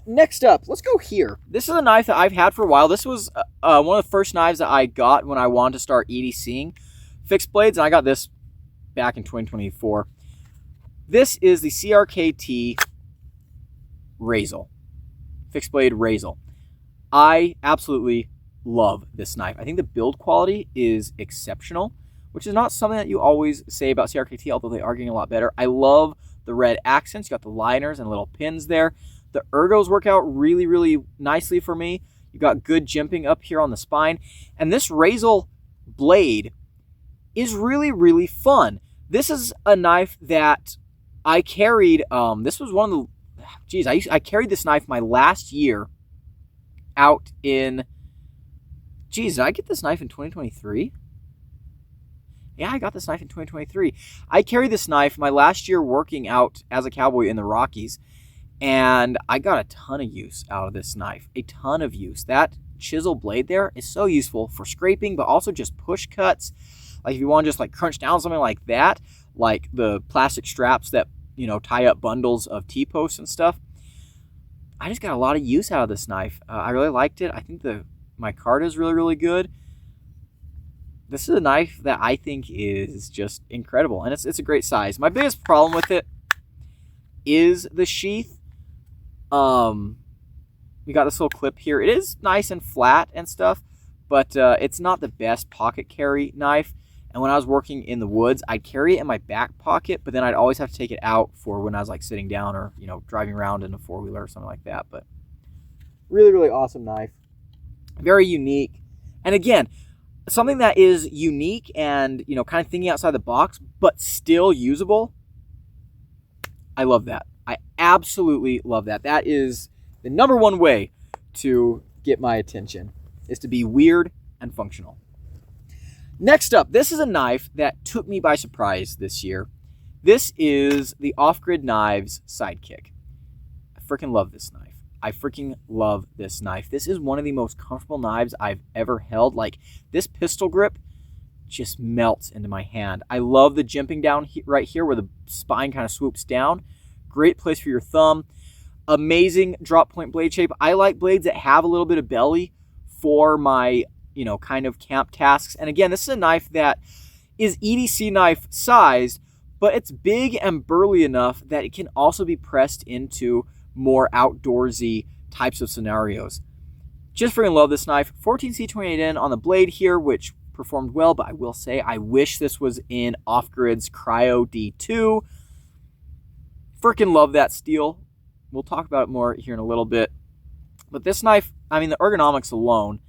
A: Next up, let's go here. This is a knife that I've had for a while. This was one of the first knives that I got when I wanted to start EDCing fixed blades, and I got this back in 2024. This is the CRKT Razel. Fixed blade Razel. I absolutely love this knife. I think the build quality is exceptional, which is not something that you always say about CRKT, although they are getting a lot better. I love the red accents. You got the liners and little pins there. The ergos work out really, really nicely for me. You got good jimping up here on the spine. And this Razel blade is really, really fun. This is a knife that I carried. This was one of the... I carried this knife my last year out in... Did I get this knife in 2023? Yeah, I got this knife in 2023. I carried this knife my last year working out as a cowboy in the Rockies, and I got a ton of use out of this knife. A ton of use. That chisel blade there is so useful for scraping, but also just push cuts. Like if you want to just like crunch down something like that, like the plastic straps that, tie up bundles of T-posts and stuff. I just got a lot of use out of this knife. I really liked it. I think my card is really, really good. This is a knife that I think is just incredible, and it's a great size. My biggest problem with it is the sheath. We got this little clip here. It is nice and flat and stuff, but it's not the best pocket carry knife. And when I was working in the woods, I'd carry it in my back pocket, but then I'd always have to take it out for when I was like sitting down or, driving around in a four-wheeler or something like that. But really, really awesome knife. Very unique. And again, something that is unique and, kind of thinking outside the box, but still usable. I love that. I absolutely love that. That is the number one way to get my attention, is to be weird and functional. Next up, this is a knife that took me by surprise this year. This is the Off Grid Knives Sidekick. I freaking love this knife. I freaking love this knife. This is one of the most comfortable knives I've ever held. Like, this pistol grip just melts into my hand. I love the jimping down right here where the spine kind of swoops down. Great place for your thumb. Amazing drop point blade shape. I like blades that have a little bit of belly for my, kind of camp tasks. And again, this is a knife that is EDC knife sized, but it's big and burly enough that it can also be pressed into more outdoorsy types of scenarios. Just freaking love this knife. 14C28N on the blade here, which performed well, but I will say I wish this was in Off-Grid's Cryo D2. Freaking love that steel. We'll talk about it more here in a little bit. But this knife, I mean, the ergonomics alone,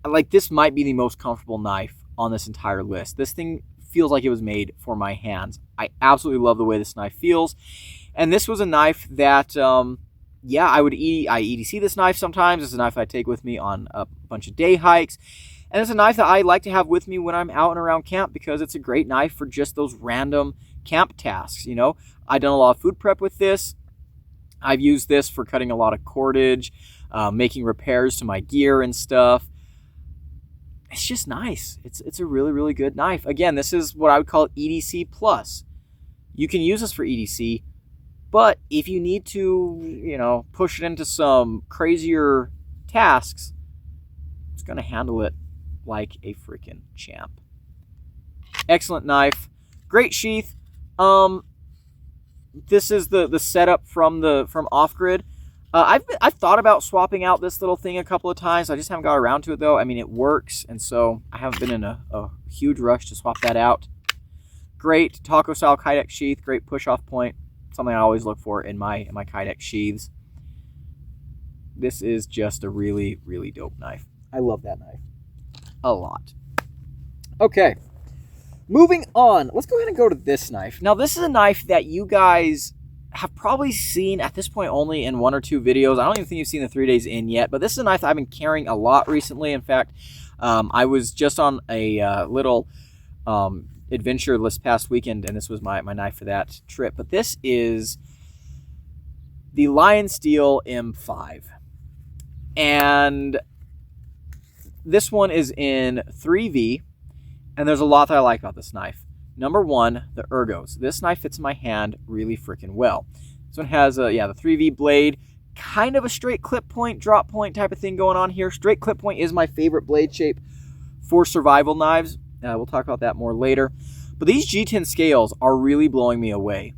A: like, this might be the most comfortable knife on this entire list. This thing feels like it was made for my hands. I absolutely love the way this knife feels. And this was a knife that, I EDC this knife sometimes. It's a knife I take with me on a bunch of day hikes. And it's a knife that I like to have with me when I'm out and around camp because it's a great knife for just those random camp tasks. I've done a lot of food prep with this. I've used this for cutting a lot of cordage, making repairs to my gear and stuff. It's just nice. It's a really, really good knife. Again, this is what I would call EDC plus. You can use this for EDC, but if you need to, push it into some crazier tasks, it's going to handle it like a freaking champ. Excellent knife. Great sheath. This is the setup from Off-Grid. I've thought about swapping out this little thing a couple of times. I just haven't got around to it, though. I mean, it works, and so I haven't been in a huge rush to swap that out. Great taco-style Kydex sheath. Great push-off point. Something I always look for in my Kydex sheaths. This is just a really, really dope knife. I love that knife a lot. Okay. Moving on, let's go ahead and go to this knife. Now, this is a knife that you guys have probably seen at this point only in 1 or 2 videos. I don't even think you've seen the 3 days in yet, but this is a knife that I've been carrying a lot recently. In fact, I was just on a little adventure this past weekend, and this was my knife for that trip. But this is the Lion Steel M5. And this one is in 3V. And there's a lot that I like about this knife. Number one, the ergos. This knife fits in my hand really freaking well. This one has the 3V blade, kind of a straight clip point, drop point type of thing going on here. Straight clip point is my favorite blade shape for survival knives. We'll talk about that more later. But these G10 scales are really blowing me away.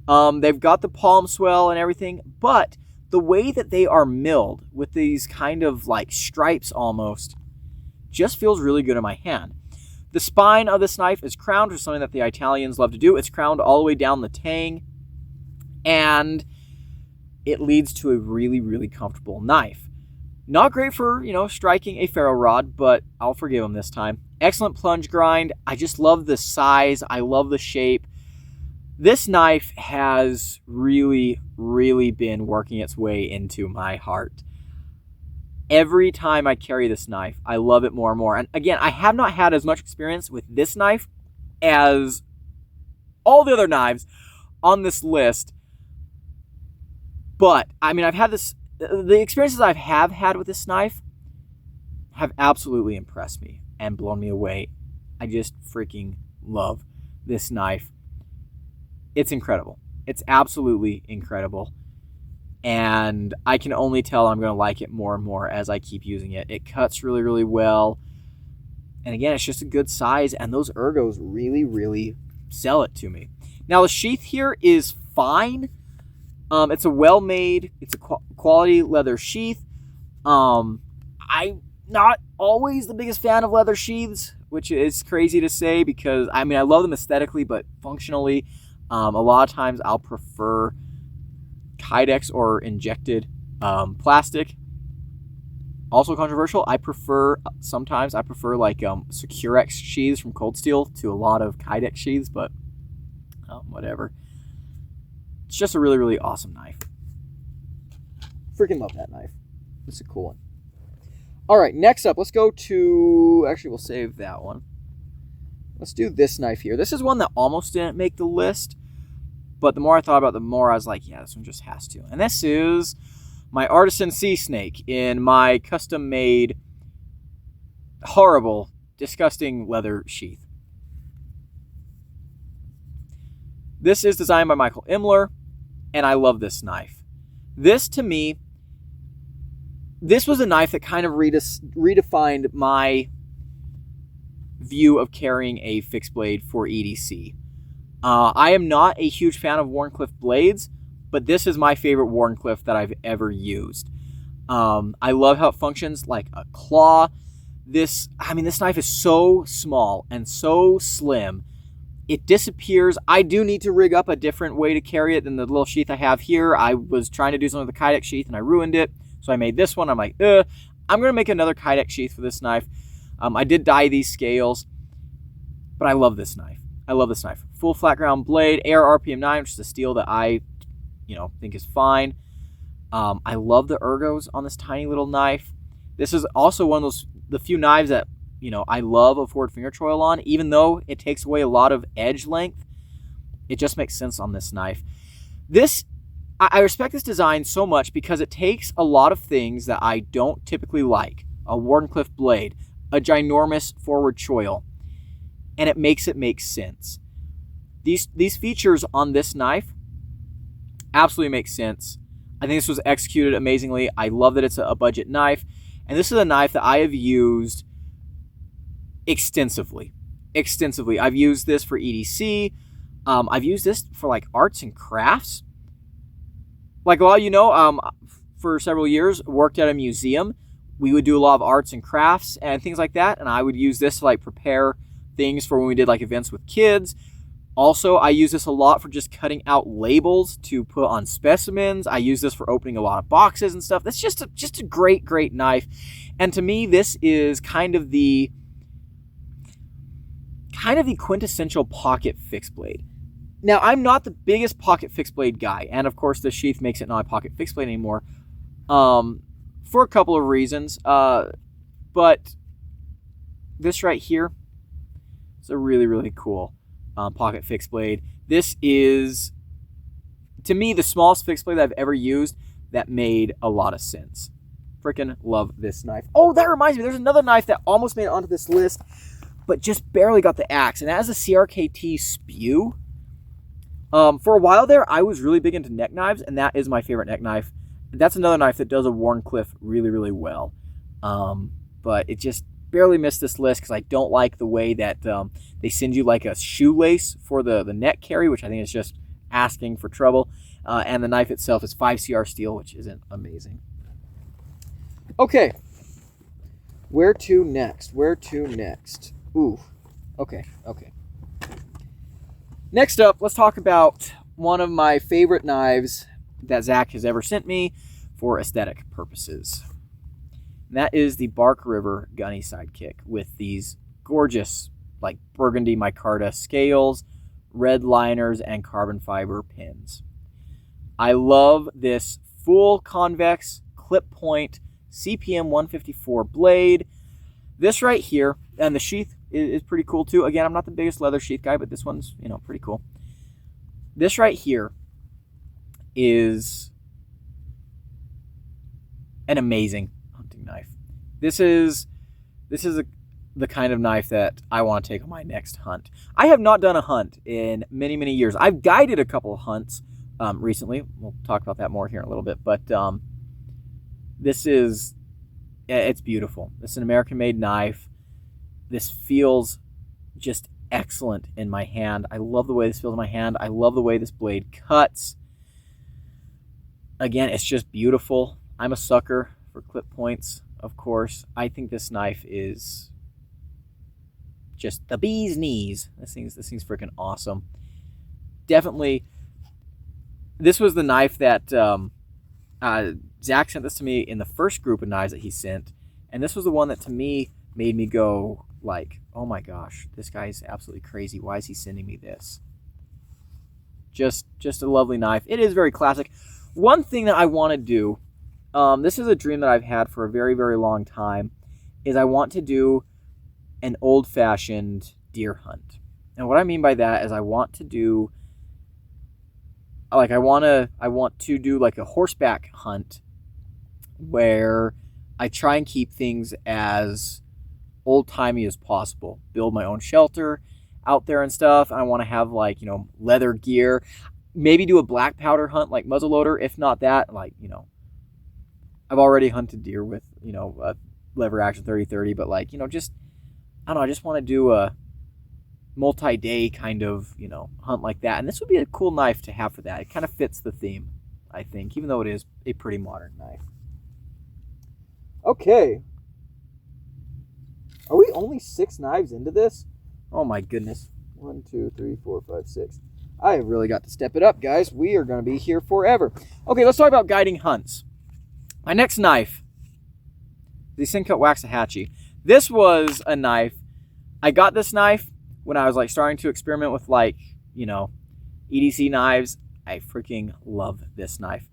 A: They've got the palm swell and everything, but the way that they are milled with these kind of like stripes almost just feels really good in my hand. The spine of this knife is crowned, which is something that the Italians love to do. It's crowned all the way down the tang, and it leads to a really, really comfortable knife. Not great for, striking a ferro rod, but I'll forgive them this time. Excellent plunge grind. I just love the size. I love the shape. This knife has really, really been working its way into my heart. Every time I carry this knife, I love it more and more. And again, I have not had as much experience with this knife as all the other knives on this list. But, I mean, the experiences I have had with this knife have absolutely impressed me and blown me away. I just freaking love this knife. It's incredible. It's absolutely incredible. And I can only tell I'm going to like it more and more as I keep using it. It cuts really, really well. And again, it's just a good size, and those ergos really, really sell it to me. Now, the sheath here is fine. It's a well-made, it's a quality leather sheath. I'm not always the biggest fan of leather sheaths, which is crazy to say because, I mean, I love them aesthetically, but functionally, a lot of times I'll prefer Kydex or injected plastic. Also controversial, sometimes I prefer like Securex sheaths from Cold Steel to a lot of Kydex sheaths, but whatever. It's just a really, really awesome knife. Freaking love that knife. It's a cool one. All right, next up, let's go to, actually we'll save that one. Let's do this knife here. This is one that almost didn't make the list, but the more I thought about it, the more I was like, yeah, this one just has to. And this is my Artisan Sea Snake in my custom-made, horrible, disgusting leather sheath. This is designed by Michael Imler. and I love this knife. This, to me, this was a knife that kind of redefined my view of carrying a fixed blade for EDC. I am not a huge fan of Wharncliffe blades, but this is my favorite Wharncliffe that I've ever used. I love how it functions like a claw. This knife is so small and so slim. It disappears. I do need to rig up a different way to carry it than the little sheath I have here. I was trying to do something with the Kydex sheath and I ruined it. So I made this one. I'm like, I'm going to make another Kydex sheath for this knife. I did dye these scales, but I love this knife. I love this knife. Full flat ground blade, AR RPM 9, which is a steel that I, think is fine. I love the ergos on this tiny little knife. This is also one of the few knives that, I love a forward finger choil on. Even though it takes away a lot of edge length, it just makes sense on this knife. I respect this design so much because it takes a lot of things that I don't typically like. A Wharncliffe blade, a ginormous forward choil, and it makes it make sense. These features on this knife absolutely make sense. I think this was executed amazingly. I love that it's a budget knife. And this is a knife that I have used extensively. I've used this for EDC. I've used this for like arts and crafts. Like a lot of you know, for several years, worked at a museum. We would do a lot of arts and crafts and things like that. And I would use this to like prepare things for when we did like events with kids. Also, I use this a lot for just cutting out labels to put on specimens. I use this for opening a lot of boxes and stuff. That's just a great, great knife. And to me, this is kind of the quintessential pocket fixed blade. Now, I'm not the biggest pocket fixed blade guy. And of course, the sheath makes it not a pocket fixed blade anymore. For a couple of reasons. But this right here is a really, really cool pocket fixed blade. This is, to me, the smallest fixed blade that I've ever used that made a lot of sense. Freaking love this knife. Oh, that reminds me, there's another knife that almost made it onto this list, but just barely got the axe, and that is a CRKT Spew. For a while there, I was really big into neck knives, and that is my favorite neck knife. That's another knife that does a Wharncliffe really, really well. But it just barely missed this list because I don't like the way that they send you like a shoelace for the neck carry, which I think is just asking for trouble. And the knife itself is 5CR steel, which isn't amazing. Okay. Where to next? Ooh. Okay. Next up, let's talk about one of my favorite knives that Zach has ever sent me for aesthetic purposes. And that is the Bark River Gunny Sidekick with these gorgeous, like burgundy micarta scales, red liners, and carbon fiber pins. I love this full convex clip point CPM 154 blade. This right here, and the sheath is pretty cool too. Again, I'm not the biggest leather sheath guy, but this one's, pretty cool. This right here is an amazing hunting knife. This is the kind of knife that I want to take on my next hunt. I have not done a hunt in many, many years. I've guided a couple of hunts recently. We'll talk about that more here in a little bit. But it's beautiful. It's an American-made knife. This feels just excellent in my hand. I love the way this feels in my hand. I love the way this blade cuts. Again, it's just beautiful. I'm a sucker for clip points, of course. I think this knife is just the bee's knees. This thing's freaking awesome. Definitely, this was the knife that Zach sent this to me in the first group of knives that he sent, and this was the one that to me made me go like, oh my gosh, this guy's absolutely crazy. Why is he sending me this? Just a lovely knife. It is very classic. One thing that I want to do, this is a dream that I've had for a very, very long time, is I want to do an old-fashioned deer hunt. And what I mean by that is I want to do like I want to do like a horseback hunt where I try and keep things as old-timey as possible. Build my own shelter out there and stuff. I want to have like, leather gear. maybe do a black powder hunt like muzzleloader. If not that, like, you know, I've already hunted deer with, you know, a lever action 30-30, but like, you know, just, I don't know, I just want to do a multi-day kind of, you know, hunt like that. And this would be a cool knife to have for that. It kind of fits the theme, I think, even though it is a pretty modern knife. Okay. Are we only 6 knives into this? Oh my goodness. 1, 2, 3, 4, 5, 6. I have really got to step it up, guys. We are going to be here forever. Okay, let's talk about guiding hunts. My next knife, the Sincut Waxahachie. This was a knife. I got this knife when I was like starting to experiment with, like, you know, EDC knives. I freaking love this knife.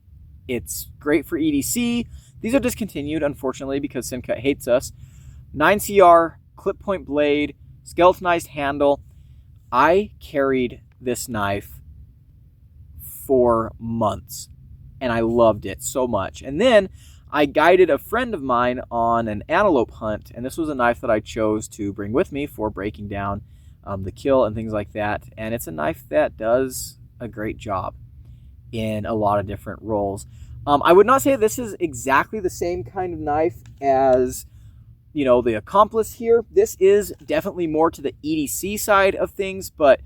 A: It's great for EDC. These are discontinued, unfortunately, because Sincut hates us. 9CR, clip point blade, skeletonized handle. I carried this knife for months, and I loved it so much. And then I guided a friend of mine on an antelope hunt, and this was a knife that I chose to bring with me for breaking down the kill and things like that. And it's a knife that does a great job in a lot of different roles. I would not say this is exactly the same kind of knife as, you know, the Accomplice here. This is definitely more to the EDC side of things, but,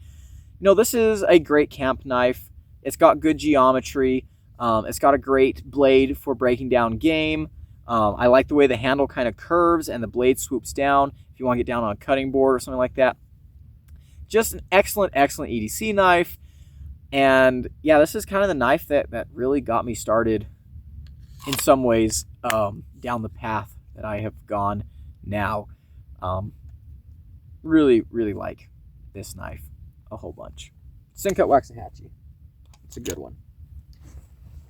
A: you know, this is a great camp knife. It's got good geometry. It's got a great blade for breaking down game. I like the way the handle kind of curves and the blade swoops down if you want to get down on a cutting board or something like that. Just an excellent, excellent EDC knife. And yeah, this is kind of the knife that really got me started in some ways down the path that I have gone now. Really, really like this knife a whole bunch. Sincut Waxahachie. It's a good one.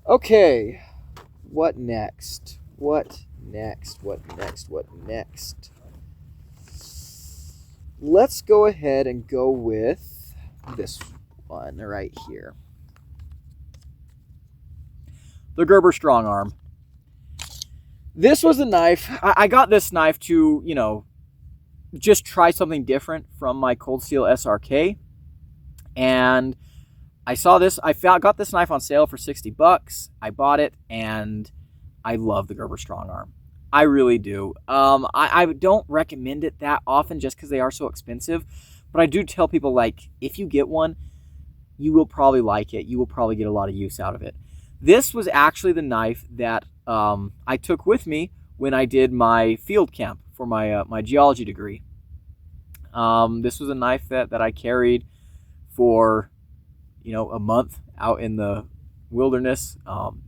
A: Okay, what next? What next? What next? What next? Let's go ahead and go with this one right here. The Gerber Strong Arm. This was a knife. I got this knife to, you know, just try something different from my Cold Steel SRK. And I saw this. Got this knife on sale for $60. I bought it, and I love the Gerber Strong Arm. I really do. I don't recommend it that often just because they are so expensive. But I do tell people, like, if you get one, you will probably like it. You will probably get a lot of use out of it. This was actually the knife that I took with me when I did my field camp for my my geology degree. This was a knife that I carried for, you know, a month out in the wilderness,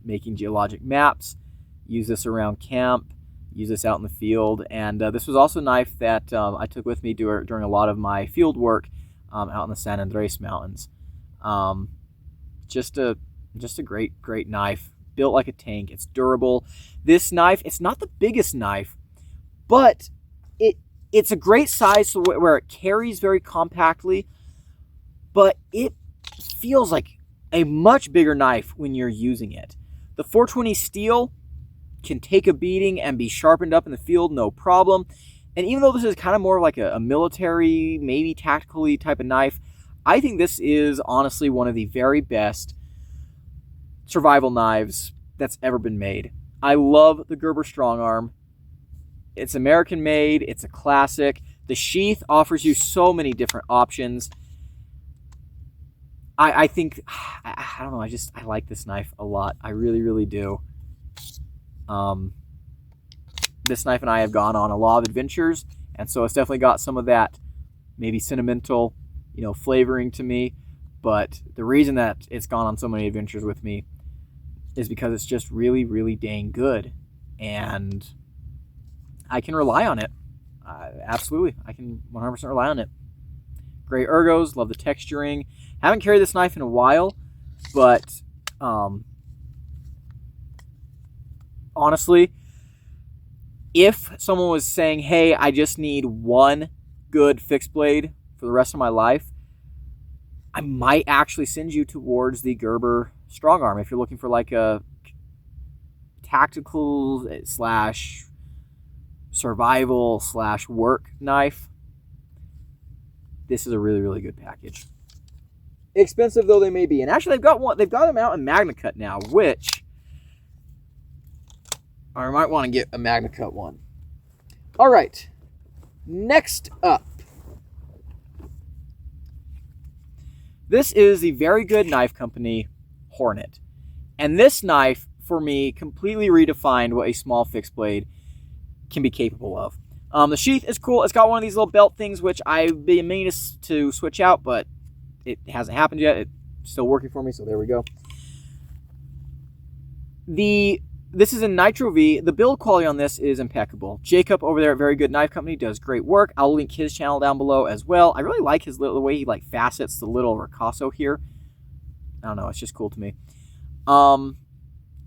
A: making geologic maps. Use this around camp. Use this out in the field. And this was also a knife that I took with me during a lot of my field work out in the San Andres Mountains. Just a great knife. Built like a tank. It's durable. This knife, it's not the biggest knife, but it's a great size where it carries very compactly, but it feels like a much bigger knife when you're using it. The 420 steel can take a beating and be sharpened up in the field, no problem. And even though this is kind of more like a military, maybe tactically type of knife, I think this is honestly one of the very best survival knives that's ever been made. I love the Gerber Strong Arm. It's American made. It's a classic. The sheath offers you so many different options. I think, I don't know, I like this knife a lot. I really, really do. This knife and I have gone on a lot of adventures, and so it's definitely got some of that maybe sentimental, you know, flavoring to me. But the reason that it's gone on so many adventures with me is because it's just really, really dang good, and I can rely on it. Absolutely, I can 100% rely on it. Gray ergos, love the texturing. Haven't carried this knife in a while, but honestly, if someone was saying, hey, I just need one good fixed blade for the rest of my life, I might actually send you towards the Gerber Strong Arm if you're looking for like a tactical / survival / work knife. This is a really, really good package. expensive though they may be. And actually, they've got them out in MagnaCut now, which I might want to get a MagnaCut one. All right, next up. This is the Very Good Knife Company Hornet. And this knife, for me, completely redefined what a small fixed blade can be capable of. The sheath is cool. It's got one of these little belt things, which I've been meaning to switch out, but it hasn't happened yet. It's still working for me, so there we go. This is a Nitro V. The build quality on this is impeccable. Jacob over there at Very Good Knife Company does great work. I'll link his channel down below as well. I really like the way he facets the little ricasso here. I don't know, it's just cool to me.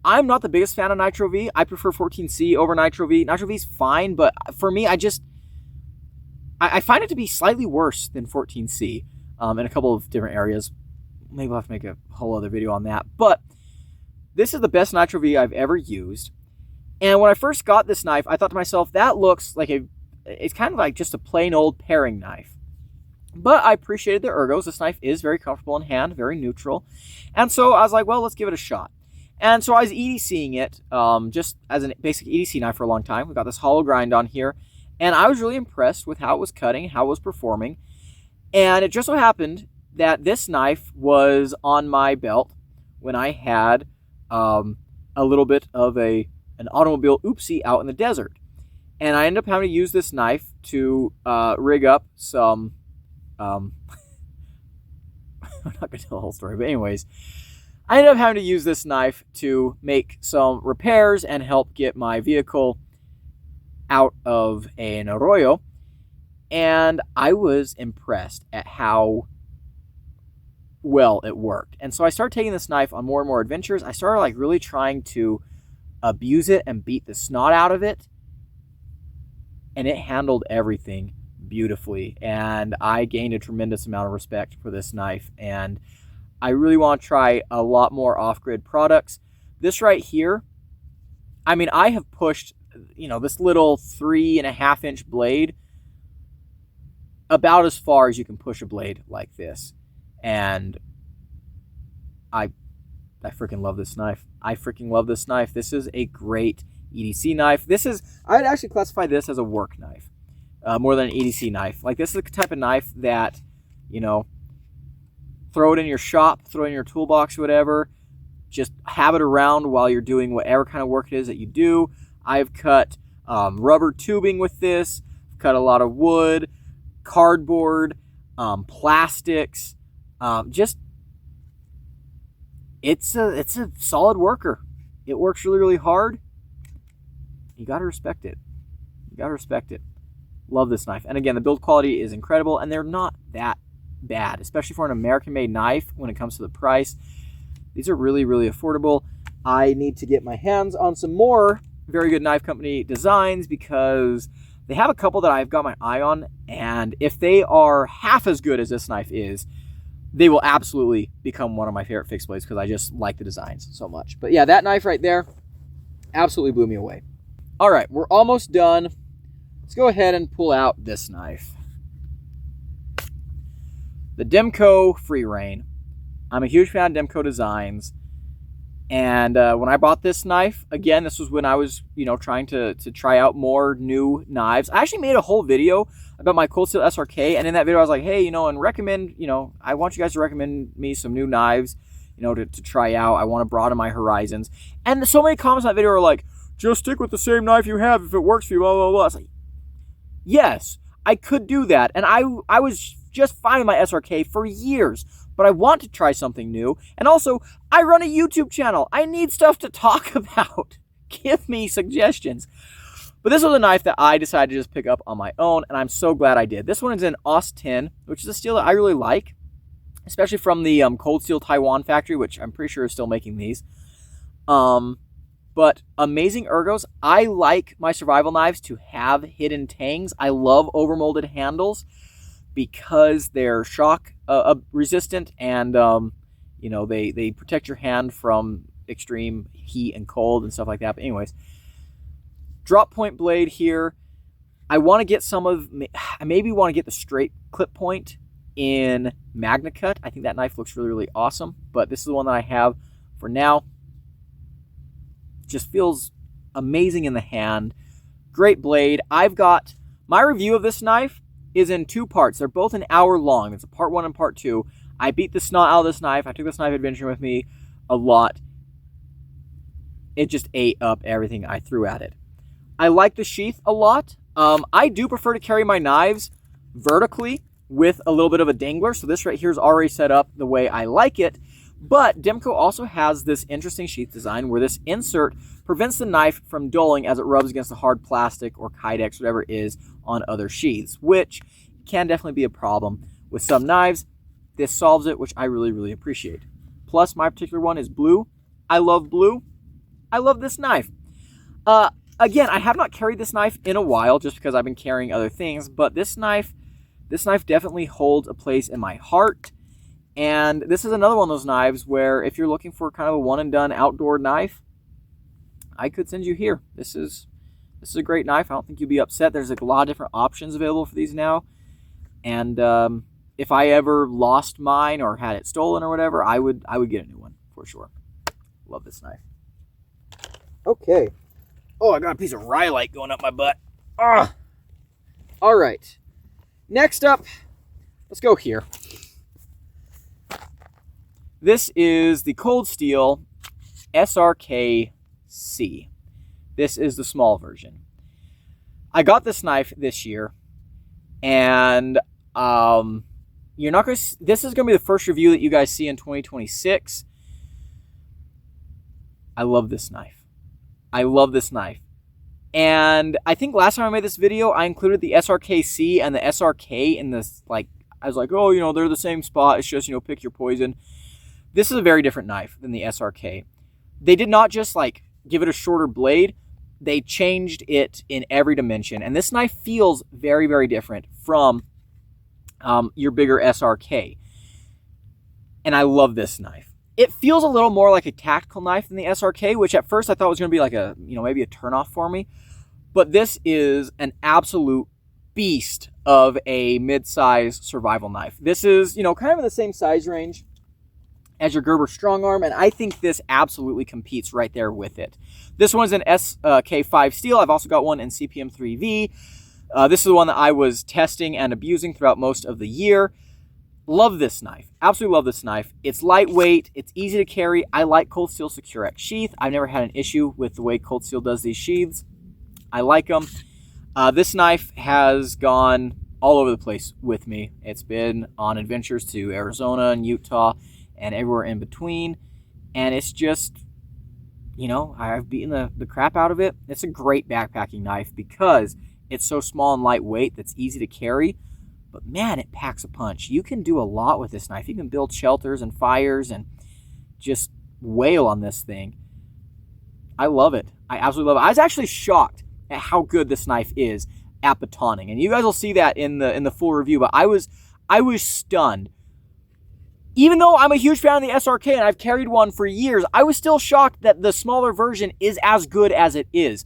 A: I'm not the biggest fan of Nitro V. I prefer 14C over Nitro V. Nitro V is fine, but for me, I find it to be slightly worse than 14C in a couple of different areas. Maybe we'll have to make a whole other video on that. But this is the best Nitro V I've ever used. And when I first got this knife, I thought to myself, that looks like it's kind of like just a plain old paring knife. But I appreciated the ergos. This knife is very comfortable in hand, very neutral. And so I was like, well, let's give it a shot. And so I was EDCing it just as a basic EDC knife for a long time. We got this hollow grind on here. And I was really impressed with how it was cutting, how it was performing. And it just so happened that this knife was on my belt when I had a little bit of an automobile oopsie out in the desert. And I ended up having to use this knife to rig up some... I'm not going to tell the whole story, but anyways... I ended up having to use this knife to make some repairs and help get my vehicle out of an arroyo. And I was impressed at how well it worked. And so I started taking this knife on more and more adventures. I started really trying to abuse it and beat the snot out of it. And it handled everything beautifully. And I gained a tremendous amount of respect for this knife. And I really want to try a lot more off-grid products. This right here, I mean, I have pushed, this little 3.5-inch blade about as far as you can push a blade like this. And I freaking love this knife. I freaking love this knife. This is a great EDC knife. I'd actually classify this as a work knife more than an EDC knife. This is the type of knife that, throw it in your shop, throw it in your toolbox, whatever. Just have it around while you're doing whatever kind of work it is that you do. I've cut rubber tubing with this. I've cut a lot of wood, cardboard, plastics. It's a solid worker. It works really, really hard. You got to respect it. You got to respect it. Love this knife. And again, the build quality is incredible, and they're not that bad, especially for an American-made knife when it comes to the price. These are really, really affordable. I need to get my hands on some more Very Good Knife Company designs because they have a couple that I've got my eye on, and if they are half as good as this knife is, they will absolutely become one of my favorite fixed blades because I just like the designs so much. But yeah, that knife right there absolutely blew me away. All right, we're almost done. Let's go ahead and pull out this knife. The Demko Free Rein. I'm a huge fan of Demko designs. And when I bought this knife, again, this was when I was, trying to try out more new knives. I actually made a whole video about my Cold Steel SRK. And in that video, I was like, hey, and recommend, I want you guys to recommend me some new knives, to try out. I want to broaden my horizons. And so many comments on that video are like, just stick with the same knife you have if it works for you, blah, blah, blah. It's like, yes, I could do that. And I was just fine with my SRK for years, but I want to try something new. And also, I run a YouTube channel. I need stuff to talk about. Give me suggestions. But this was a knife that I decided to just pick up on my own, and I'm so glad I did. This one is in AUS 10, which is a steel that I really like, especially from the Cold Steel Taiwan factory, which I'm pretty sure is still making these. But amazing ergos. I like my survival knives to have hidden tangs. I love overmolded handles because they're shock resistant, and they protect your hand from extreme heat and cold and stuff like that. But anyways, drop point blade here. I want to get I maybe want to get the straight clip point in MagnaCut. I think that knife looks really, really awesome, but this is the one that I have for now. Just feels amazing in the hand. Great blade. I've got my review of this knife is in 2 parts. They're both an hour long. It's a part 1 and part 2. I beat the snot out of this knife. I took this knife adventuring with me a lot. It just ate up everything I threw at it. I like the sheath a lot. I do prefer to carry my knives vertically with a little bit of a dangler. So this right here is already set up the way I like it. But Demko also has this interesting sheath design where this insert prevents the knife from dulling as it rubs against the hard plastic or Kydex, whatever it is, on other sheaths, which can definitely be a problem with some knives. This solves it, which I really, really appreciate. Plus, my particular one is blue. I love blue. I love this knife. Again, I have not carried this knife in a while just because I've been carrying other things, but this knife definitely holds a place in my heart. And this is another one of those knives where if you're looking for kind of a one-and-done outdoor knife, I could send you here. This is a great knife. I don't think you'll be upset. There's like a lot of different options available for these now. And if I ever lost mine or had it stolen or whatever, I would get a new one for sure. Love this knife. Okay. Oh, I got a piece of rhyolite going up my butt. Ah. All right. Next up, let's go here. This is the Cold Steel SRK-C. This is the small version. I got this knife this year, and you're not going to. This is going to be the first review that you guys see in 2026. I love this knife. I love this knife. And I think last time I made this video, I included the SRK-C and the SRK in this, like, I was like, oh, you know, they're the same spot. It's just, you know, pick your poison. This is a very different knife than the SRK. They did not just, like, give it a shorter blade. They changed it in every dimension. And this knife feels very, very different from your bigger SRK. And I love this knife. It feels a little more like a tactical knife than the SRK, which at first I thought was going to be like a, you know, maybe a turnoff for me. But this is an absolute beast of a mid-size survival knife. This is, you know, kind of in the same size range as your Gerber Strongarm, and I think this absolutely competes right there with it. This one's an SK5 steel. I've also got one in CPM 3V. This is the one that I was testing and abusing throughout most of the year. Love this knife. Absolutely love this knife. It's lightweight. It's easy to carry. I like Cold Steel Secure X sheath. I've never had an issue with the way Cold Steel does these sheaths. I like them. This knife has gone all over the place with me. It's been on adventures to Arizona and Utah and everywhere in between. And it's just, you know, I've beaten the crap out of it. It's a great backpacking knife because it's so small and lightweight that's easy to carry. But man, it packs a punch. You can do a lot with this knife. You can build shelters and fires and just wail on this thing. I love it. I absolutely love it. I was actually shocked at how good this knife is at batoning. And you guys will see that in the full review. But I was stunned. Even though I'm a huge fan of the SRK and I've carried one for years, I was still shocked that the smaller version is as good as it is.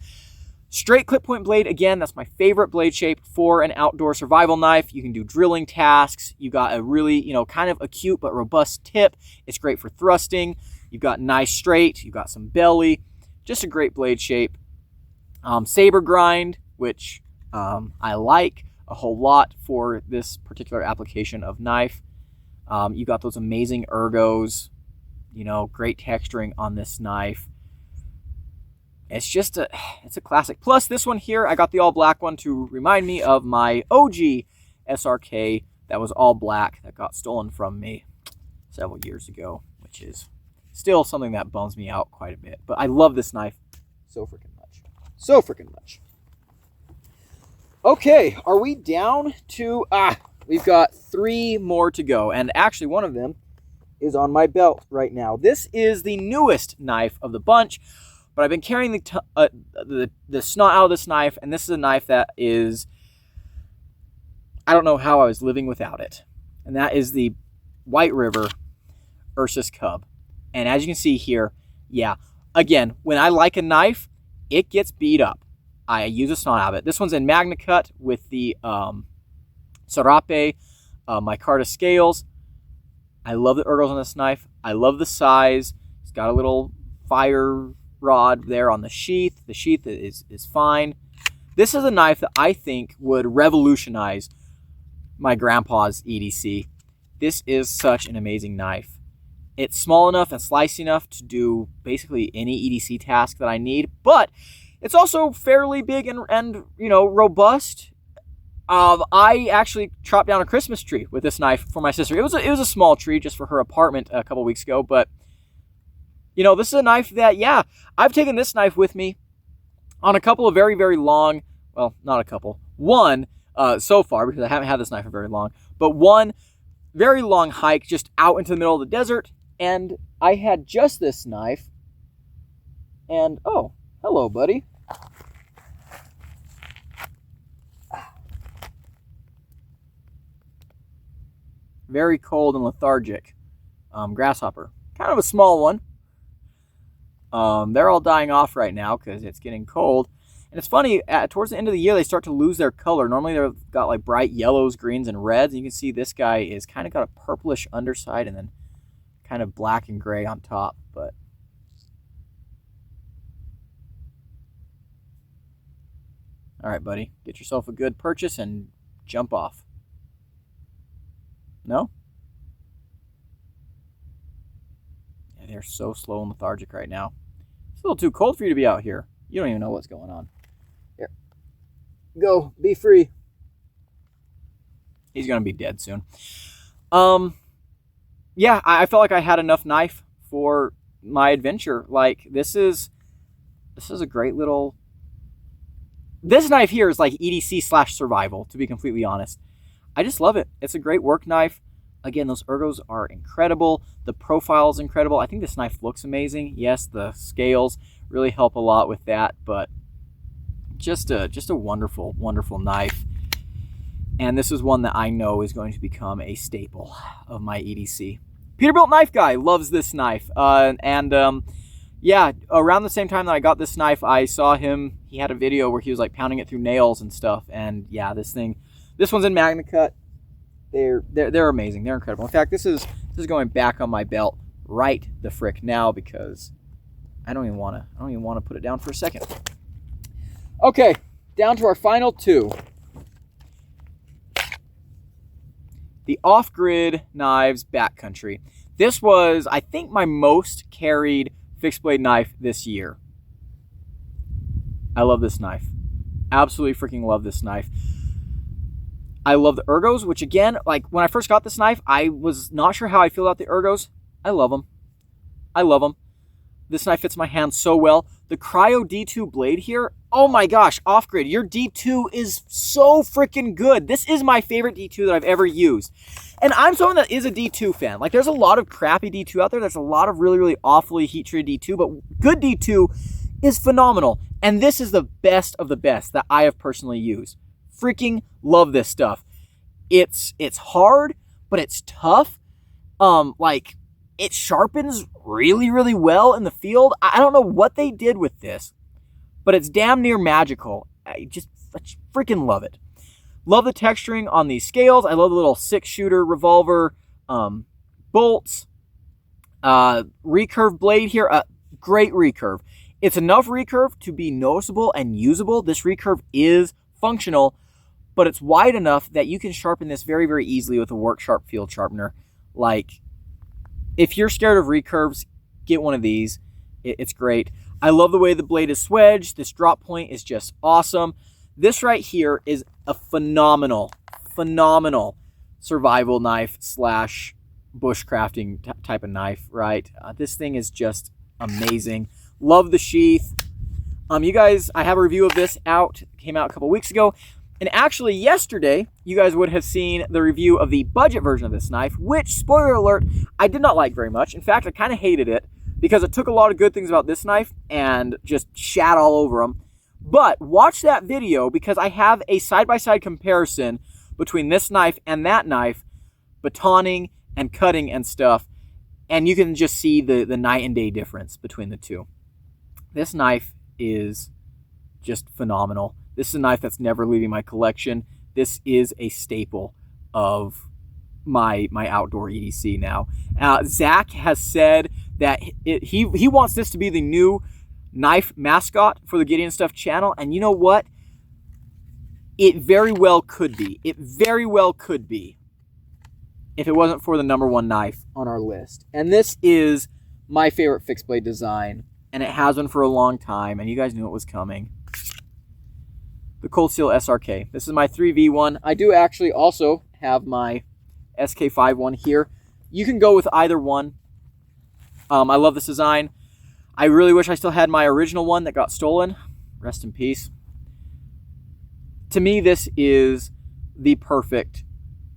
A: Straight clip point blade, again, that's my favorite blade shape for an outdoor survival knife. You can do drilling tasks. You got a really, you know, kind of acute but robust tip. It's great for thrusting. You've got nice straight. You've got some belly. Just a great blade shape. Saber grind, which I like a whole lot for this particular application of knife. You got those amazing ergos. You know, great texturing on this knife. It's just it's a classic. Plus this one here, I got the all black one to remind me of my OG SRK that was all black that got stolen from me several years ago, which is still something that bums me out quite a bit. But I love this knife so freaking much. So freaking much. Okay, are we down to, we've got 3 more to go. And actually one of them is on my belt right now. This is the newest knife of the bunch. But I've been carrying the snot out of this knife, and this is a knife that is, I don't know how I was living without it. And that is the White River Ursus Cub. And as you can see here, yeah, again, when I like a knife, it gets beat up. I use a snot out of it. This one's in MagnaCut with the Serape micarta scales. I love the ergos on this knife. I love the size. It's got a little fire rod there on the sheath. The sheath is fine. This is a knife that I think would revolutionize my grandpa's EDC. This is such an amazing knife. It's small enough and slicey enough to do basically any EDC task that I need, but it's also fairly big and you know, robust. I actually chopped down a Christmas tree with this knife for my sister. It was a small tree just for her apartment a couple weeks ago, but you know, this is a knife that, yeah, I've taken this knife with me on a couple of very, very long, well, not a couple, one so far, because I haven't had this knife for very long, but one very long hike just out into the middle of the desert, and I had just this knife, and oh, hello, buddy. Very cold and lethargic grasshopper. Kind of a small one. They're all dying off right now because it's getting cold. And it's funny, towards the end of the year, they start to lose their color. Normally they've got like bright yellows, greens, and reds. And you can see this guy is kind of got a purplish underside and then kind of black and gray on top. But all right, buddy, get yourself a good purchase and jump off. No? Yeah, they're so slow and lethargic right now. It's a little too cold for you to be out here. You don't even know what's going on. Here. Go. Be free. He's going to be dead soon. Yeah, I felt like I had enough knife for my adventure. Like, this is a great little... This knife here is like EDC/survival, to be completely honest. I just love it. It's a great work knife. Again, those ergos are incredible. The profile is incredible. I think this knife looks amazing. Yes, the scales really help a lot with that, but just a wonderful, wonderful knife. And this is one that I know is going to become a staple of my EDC. Peterbilt Knife Guy loves this knife. Yeah, around the same time that I got this knife, I saw him. He had a video where he was like pounding it through nails and stuff. And yeah, this one's in Magna Cut. They're amazing. They're incredible. In fact, this is going back on my belt right the frick now because I don't even want to put it down for a second. Okay, down to our final two. The Off-Grid Knives Backcountry. This was, I think, my most carried fixed blade knife this year. I love this knife. Absolutely freaking love this knife. I love the ergos, which again, like when I first got this knife, I was not sure how I feel about the ergos. I love them. I love them. This knife fits my hand so well. The Cryo D2 blade here, oh my gosh, Off-Grid, your D2 is so freaking good. This is my favorite D2 that I've ever used. And I'm someone that is a D2 fan. Like, there's a lot of crappy D2 out there. There's a lot of really, really awfully heat-treated D2, but good D2 is phenomenal. And this is the best of the best that I have personally used. Freaking love this stuff. It's hard, but it's tough. Like, it sharpens really, really well in the field. I don't know what they did with this, but it's damn near magical. I just freaking love it. Love the texturing on these scales. I love the little 6-shooter revolver bolts. Recurve blade here. Great recurve. It's enough recurve to be noticeable and usable. This recurve is functional, but it's wide enough that you can sharpen this very, very easily with a Work Sharp field sharpener. Like, if you're scared of recurves, get one of these. It's great. I love the way the blade is swedged. This drop point is just awesome. This right here is a phenomenal survival knife / bushcrafting type of knife, right? This thing is just amazing. Love the sheath. You guys, I have a review of this out. It came out a couple weeks ago. And actually yesterday, you guys would have seen the review of the budget version of this knife, which, spoiler alert, I did not like very much. In fact, I kind of hated it because it took a lot of good things about this knife and just shat all over them. But watch that video because I have a side-by-side comparison between this knife and that knife, batoning and cutting and stuff, and you can just see the night and day difference between the two. This knife is just phenomenal. This is a knife that's never leaving my collection. This is a staple of my outdoor EDC now. Zach has said that he wants this to be the new knife mascot for the Gideon Stuff channel, and you know what? It very well could be. It very well could be if it wasn't for the #1 knife on our list. And this is my favorite fixed blade design, and it has been for a long time, and you guys knew it was coming. The Cold Steel SRK. This is my 3V one. I do actually also have my SK5 one here. You can go with either one. I love this design. I really wish I still had my original one that got stolen. Rest in peace. To me, this is the perfect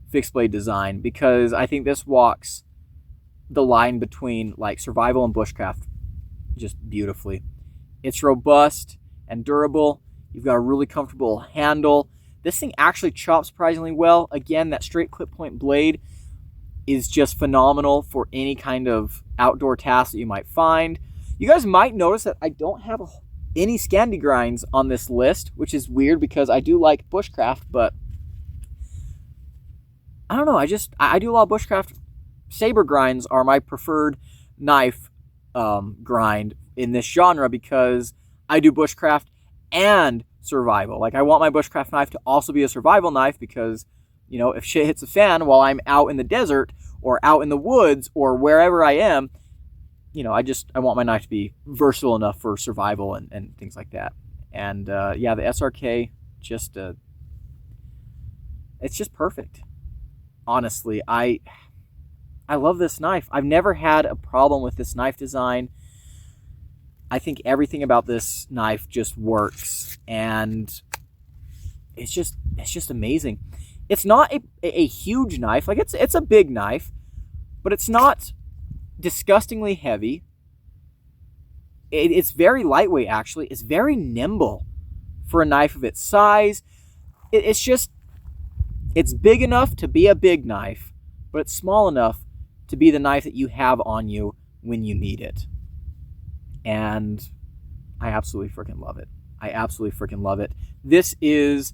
A: fixed blade design because I think this walks the line between like survival and bushcraft just beautifully. It's robust and durable. You've got a really comfortable handle. This thing actually chops surprisingly well. Again, that straight clip point blade is just phenomenal for any kind of outdoor task that you might find. You guys might notice that I don't have any Scandi grinds on this list, which is weird because I do like bushcraft, but I don't know. I do a lot of bushcraft. Saber grinds are my preferred knife grind in this genre because I do bushcraft and survival. Like I want my bushcraft knife to also be a survival knife because, you know, if shit hits the fan while I'm out in the desert or out in the woods or wherever I am, you know, I want my knife to be versatile enough for survival and things like that. And yeah, the SRK it's just perfect. Honestly, I love this knife. I've never had a problem with this knife design. I think everything about this knife just works, and it's just amazing. It's not a huge knife. Like it's a big knife, but it's not disgustingly heavy. It's very lightweight, actually. It's very nimble for a knife of its size. It's big enough to be a big knife, but it's small enough to be the knife that you have on you when you need it. And I absolutely freaking love it. I absolutely freaking love it. This is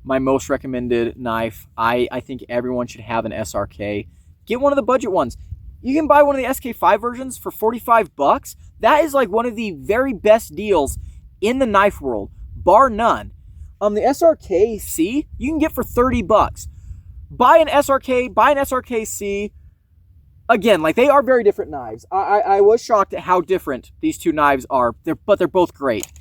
A: my most recommended knife. I think everyone should have an SRK. Get one of the budget ones. You can buy one of the SK5 versions for $45. That is like one of the very best deals in the knife world, bar none. The SRK-C you can get for $30. Buy an SRK, buy an SRK-C. Again, like they are very different knives. I was shocked at how different these two knives are, but they're both great.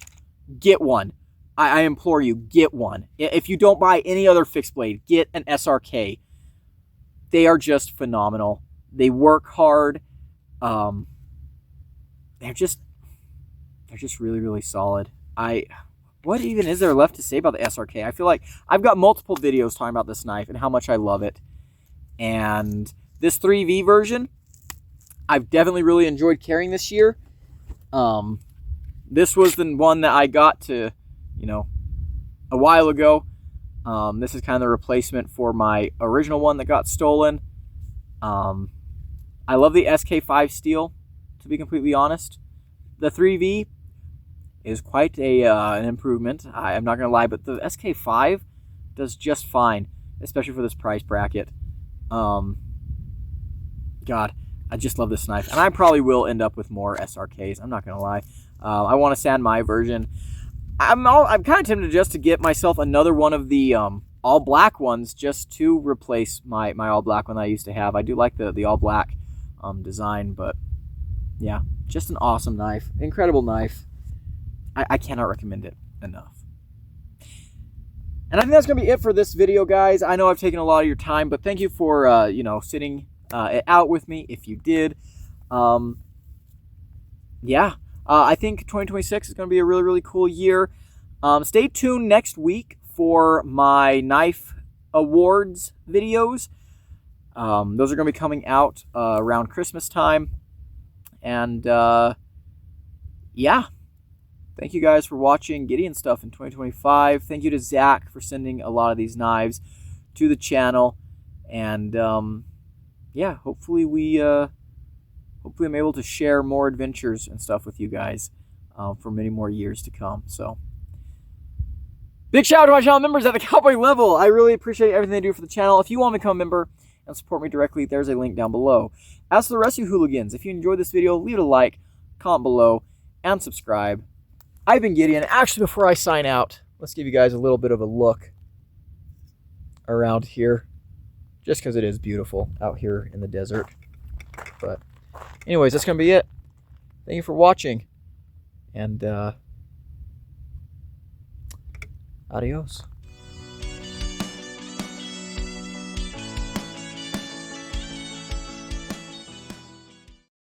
A: Get one. I implore you, get one. If you don't buy any other fixed blade, get an SRK. They are just phenomenal. They work hard. They're just really, really solid. What even is there left to say about the SRK? I feel like I've got multiple videos talking about this knife and how much I love it. And this 3V version, I've definitely really enjoyed carrying this year. This was the one that I got to, you know, a while ago. This is kind of the replacement for my original one that got stolen. I love the SK5 steel, to be completely honest. The 3V is quite an improvement. I'm not going to lie, but the SK5 does just fine, especially for this price bracket. God, I just love this knife. And I probably will end up with more SRKs. I'm not going to lie. I want to sand my version. I'm kind of tempted just to get myself another one of the all black ones just to replace my all black one that I used to have. I do like the all black design, but yeah, just an awesome knife. Incredible knife. I cannot recommend it enough. And I think that's going to be it for this video, guys. I know I've taken a lot of your time, but thank you for, you know, sitting it out with me if you did. Yeah, I think 2026 is going to be a really, really cool year. Stay tuned next week for my knife awards videos. Those are going to be coming out around Christmas time. And yeah. Thank you guys for watching Gideon Stuff in 2025. Thank you to Zach for sending a lot of these knives to the channel. And yeah, hopefully I'm able to share more adventures and stuff with you guys for many more years to come. So big shout out to my channel members at the Cowboy level. I really appreciate everything they do for the channel. If you want to become a member and support me directly, there's a link down below. As for the rest of you hooligans, if you enjoyed this video, leave it a like, comment below, and subscribe. I've been Gideon. Actually, before I sign out, let's give you guys a little bit of a look around here, just because it is beautiful out here in the desert. But anyways, that's going to be it. Thank you for watching, and adios.